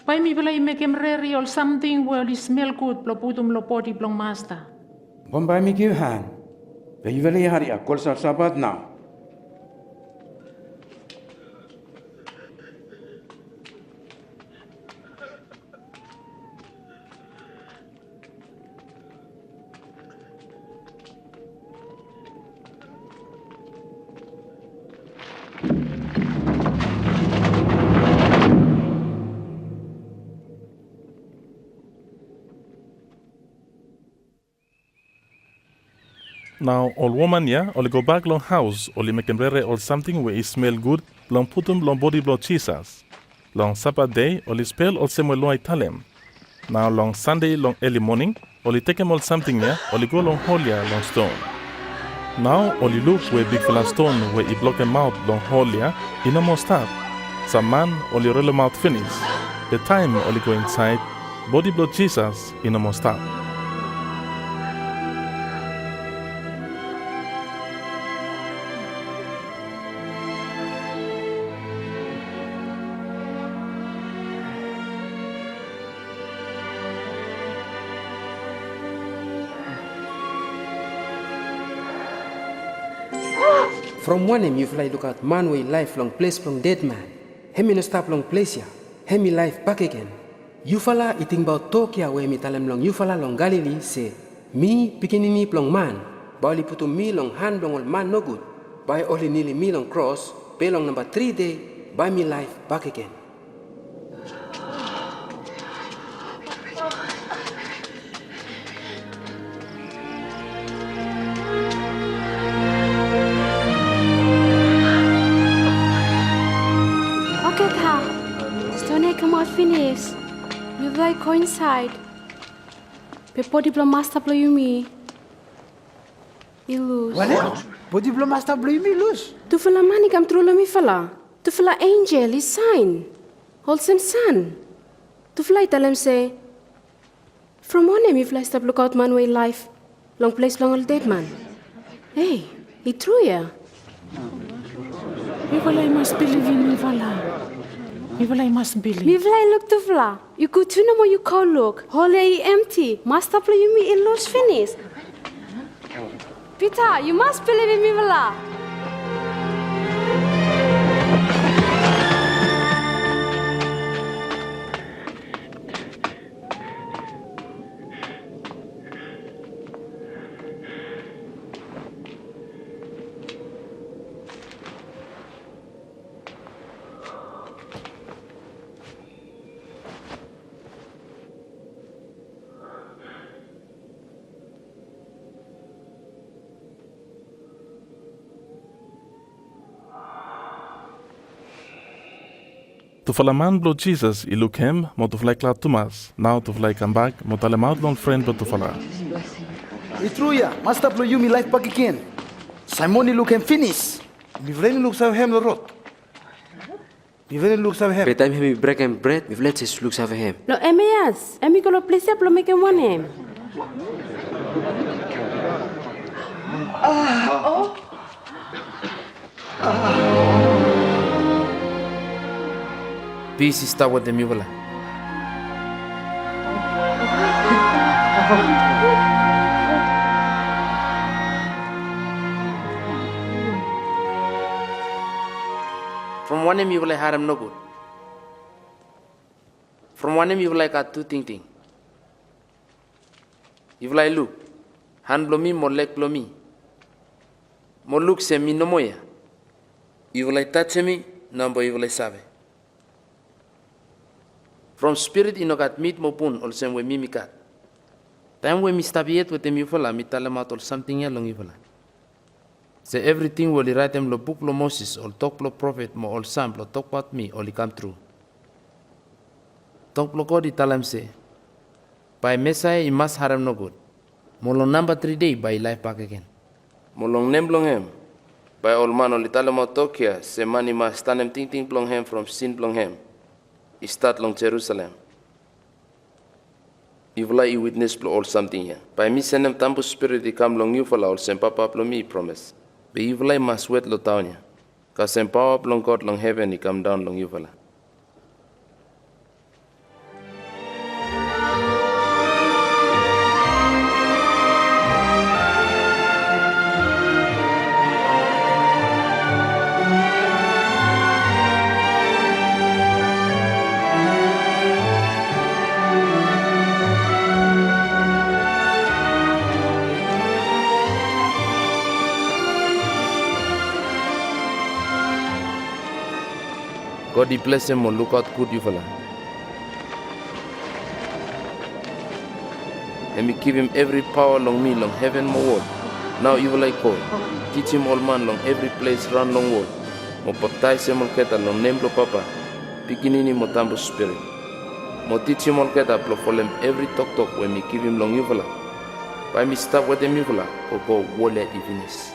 Why me will I make him ready or something where he smell good, lo putum lo body blong master. Bombay mi give hand. Be you very hurry up, call Sabbath now. Now, all woman, yeah, only go back long house, only make him rere or something where it smell good, long put him long body blood Jesus. Long Sabbath day, only spell or same lo italem. Now, long Sunday, long early morning, only take him all something, yeah, only go long hole, yeah, long stone. Now, only look where big fella stone where he block him out long hole, yeah, he no more stop. Some man only roll him out finish. The time only go inside, body blood Jesus, he no more stop. From one him you fly look out man way life long place from dead man. Hemi no stop long place ya. Hemi life back again. Yufala iting bao tokia we mi talem long yufala long Galilee se, mi pikinini plong man, bali putu mi long han long ol man no good, by only nili mi long cross, be long number 3 day, by me life back again. Okay, ta. Stone come out finish. You like coincide. Before the master blow you me. You lose. What? Body blow master blow me lose. Tu fala mani kam trulo mi fala. Tu fala angel is sign. Wholesome son. Tu fala italem say. From one name you fly stop look out man way life. Long place long old dead man. Hey, he true ya. Mi I must believe in mi I must believe. Mi look to fla. You go to no more you call look. Holy empty. Master play you me in lose finish. Peter, you must believe in me vla. To fala man blow Jesus, I look him, mo to fly klart Thomas. Now to fly come back, mo tale out long friend but to fala. Itruya, master blow you me life back again. Simoni look him finish. Mi vreemde looks of him the rot. Mi vreemde looks of him. By the time he break and bread, we let his looks of him. Lo emias, emi kalau please lo make one name. Peace está with the mula. From one name you will harem no good. From one name you will like a two ting. You will like look. Hand blow me, more leg blow me. More look se me no moya. You will like touch me, number you will like save. From spirit inogat meet mo pun ol sem we mimikat. Time we mistabiet with the mufala mitalamat or something along ifala. Say everything will Raetem lo book lo Moses or talk lo prophet mo ol sam lo talk about me or come true. Talk lo God italam say. By Messiah I must harem no good. Molong number 3 day by life back again. Molong nem blong hem. By all man ol italam tokia se mani mas tanem ting blong hem from sin blong hem. Start long Jerusalem. You will I witness all something here. By me send them tampu spirit I come long you for all sem papa plo me promise. But you will I must wait lo taunya. Cause sem power long God long heaven I come down long you for la. God bless him or look out good you fella. And me give him every power long me, long heaven more word. Now you will like call. Teach him all man long every place round long word. Mo baptize him all keta long name lo papa. Beginning mo tambo spirit. Mo teach him all keta plo folem every talk when me give him long you fella. By me stop with him you fella or go wallet evenis.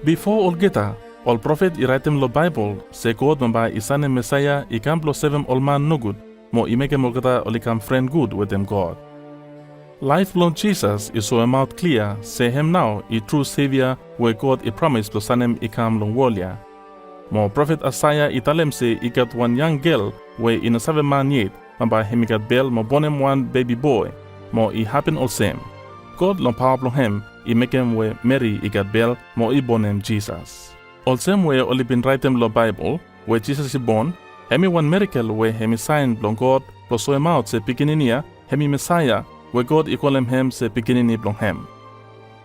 Before all geta, all prophet I Raetem lo Bible, se God mamba isane Messiah I kam lo 7 all man no good, mo I make mo geta oli kam friend good with them God. Life long Jesus is so out clear, say him now I true savior where God I promise lo sanem I kam long wolia. Mo Prophet Isaiah italem se ikat one young girl we inasave man yet, maba hemikat bel mo bonem one baby boy, mo I happen all same. God long power blong hem, I make him we Mary ikat bel mo I bonem Jesus. All same way only been Raetem lo Bible, where Jesus is born, hemi one miracle where hemi sign blong God, plus so out se pikininia, hemi Messiah, where God equal hem se pikinini blong hem.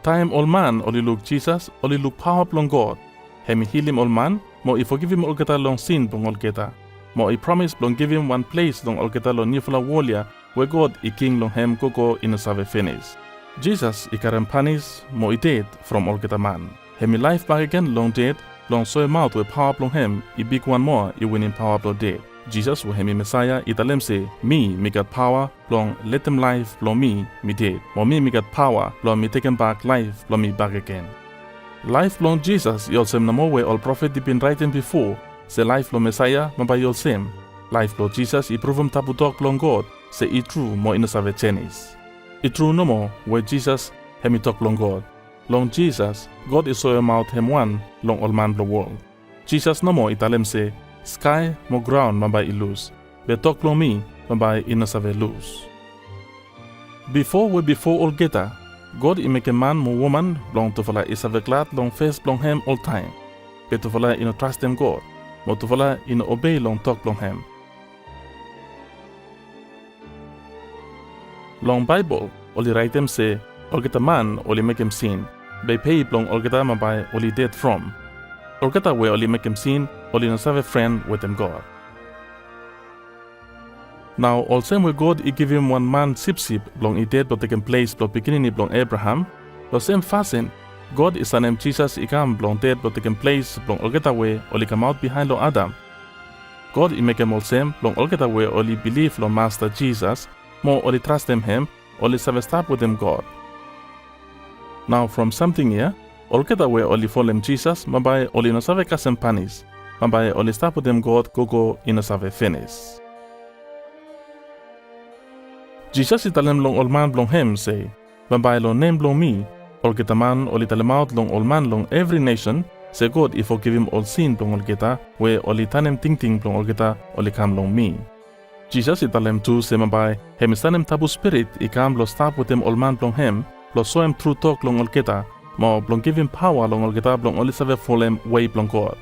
Time all man only look Jesus, only look power blong God. Hemi heal him all man, mo I forgive him all geta long sin blong all geta. Mo I promise blong give him one place long all geta long nifula wolia, where God I king long hem koko in a save finish. Jesus I karem panis, mo I dead from all geta man. Hemi life back again long dead, long so mouth with power blong hem, I big one more I winning power blong dead. Jesus will hemi Messiah italem se, me got power, blong let them life blong me dead. Mo me got power, blong me taken back life, blong me back again. Life long Jesus yolsem namo way all prophet di been writing before, se life long Messiah maba yolsem. Life long Jesus I provum tabutok long God, se I true mo inasave chenis. I true no more where Jesus hemi talk long God. Long Jesus, God is so mouth him one long all man the world. Jesus no more italem se, sky mo ground maba I lose, be talk long me maba inasave lose. Before all geta, God I make a man mo woman long to fala isave glad long face long him all time. Be to fala ino trust them God, mo to fala ino obey long talk long him. Long Bible, oli Raetem se, olgeta man oli make him sin, be pay long olgeta mabay oli dead from. Olgeta we oli make him sin, oli no save friend with him God. Now all same way God I give him one man sip long I dead but taken place blong beginning blong Abraham, lo same fasten, God is an Jesus I come blong dead but taken place blong olgeta we oli come out behind long Adam. God I make him all same blong olgeta we oli believe long Master Jesus, mo only trust him, only save stop with him God. Now from something here, all get away only folem Jesus, mabay only no save kasem panis, mabay only stop with him God go in a save finish. Jesus italem long all man blong him say, mabay long name blong me, all get a man only talem out long all man long every nation, say God if forgive him all sin blong all geta, where only tanem ting blong all geta only come long me. Jesus italem tu se mabay, hem istanem tabu spirit ikam lo stop with him all man blong hem, lo so him Trutok long olgeta, mo blong give him power long olgeta blong only save folem way blong God.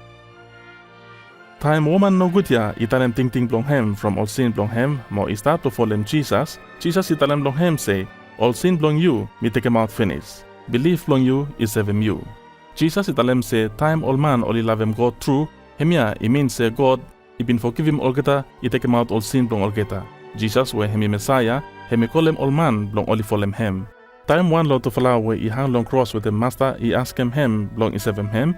Time woman no good ya italem ting blong hem from all sin blong hem, mo I start to folem Jesus italem blong hem say, all sin blong you, me take him out finish. Believe blong you is save him you. Jesus italem say, time all man only love him God true, him ya I mean say God I been forgive him all geta, I take him out all sin blong all geta. Jesus we hemi Messiah, hemi call him all man blong only folem him. Time one lo to follow we I hang long cross with the master, I ask him blong I save him.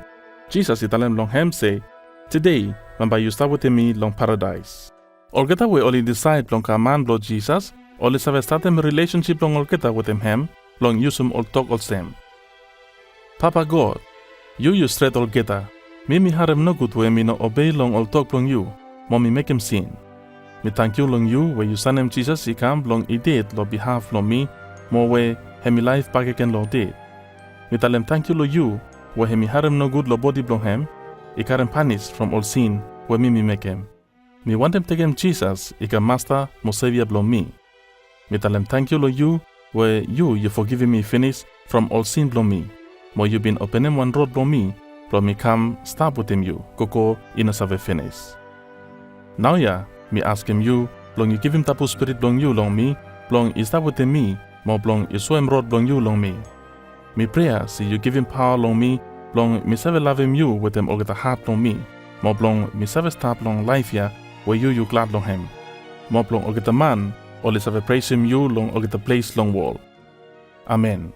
Jesus italem long him say, today, mamba you start with me long paradise. All geta we only decide blong ka man blong Jesus, only save start him relationship blong all geta with him, blong use him all talk all same. Papa God, you straight all geta. Me harem no good way me no obey long all talk long you, mo me make him sin. Me thank you long you where you son him Jesus I come long I did lo behalf long me, mo way hemi life back again lo did. Me tell him thank you lo you where hemi harem no good lo body blong him, I carem punish from all sin where me make him. Me want him take him Jesus I can master mo savior blong me. Me tell him thank you lo you where you forgiving me finish from all sin blong me, mo you been opening one road blong me. Blong me come stop with him you, koko in a save finish. Now ya, me ask him you, blong you give him tapu spirit blong you long me, blong I stop with him me, mo blong I show him road blong you long me. Me prayer see you give him power long me, blong me save love him you with him all get a heart long me, mo blong me save stop long life ya, where you glad long him. Mo blong all get a man, only save praise him you long all get a place long wall. Amen.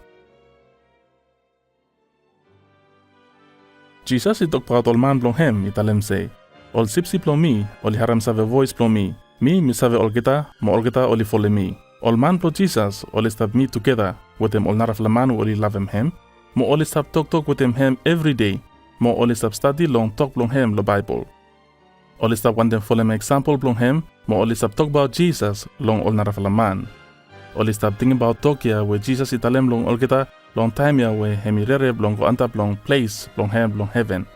Jesus itok parat all man blong hem italem say, all sip blong me, oli haram save voice blong me save all geta, mo all geta oli follow me. All man blong Jesus, oli stop me together with him all naraf la man oli love him, mo oli stop talk with him every day, mo oli stop study long talk blong him lo Bible. Oli stop want them follow me example blong him, mo oli stop talk about Jesus long all naraf la man. Oli stop thinking about talk ya where Jesus italem long all geta, long time ya we hemi rere blong go anta blong place blong hem blong heaven.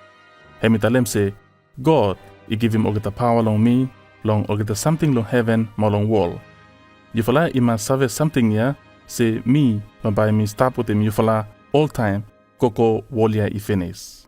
Hemi talem se, God, I give him ogeta power long me, long ogeta something long heaven, mo long wall. Yufala ima save something ya, say me, by me stop with him yufala all time, koko wolia I finish.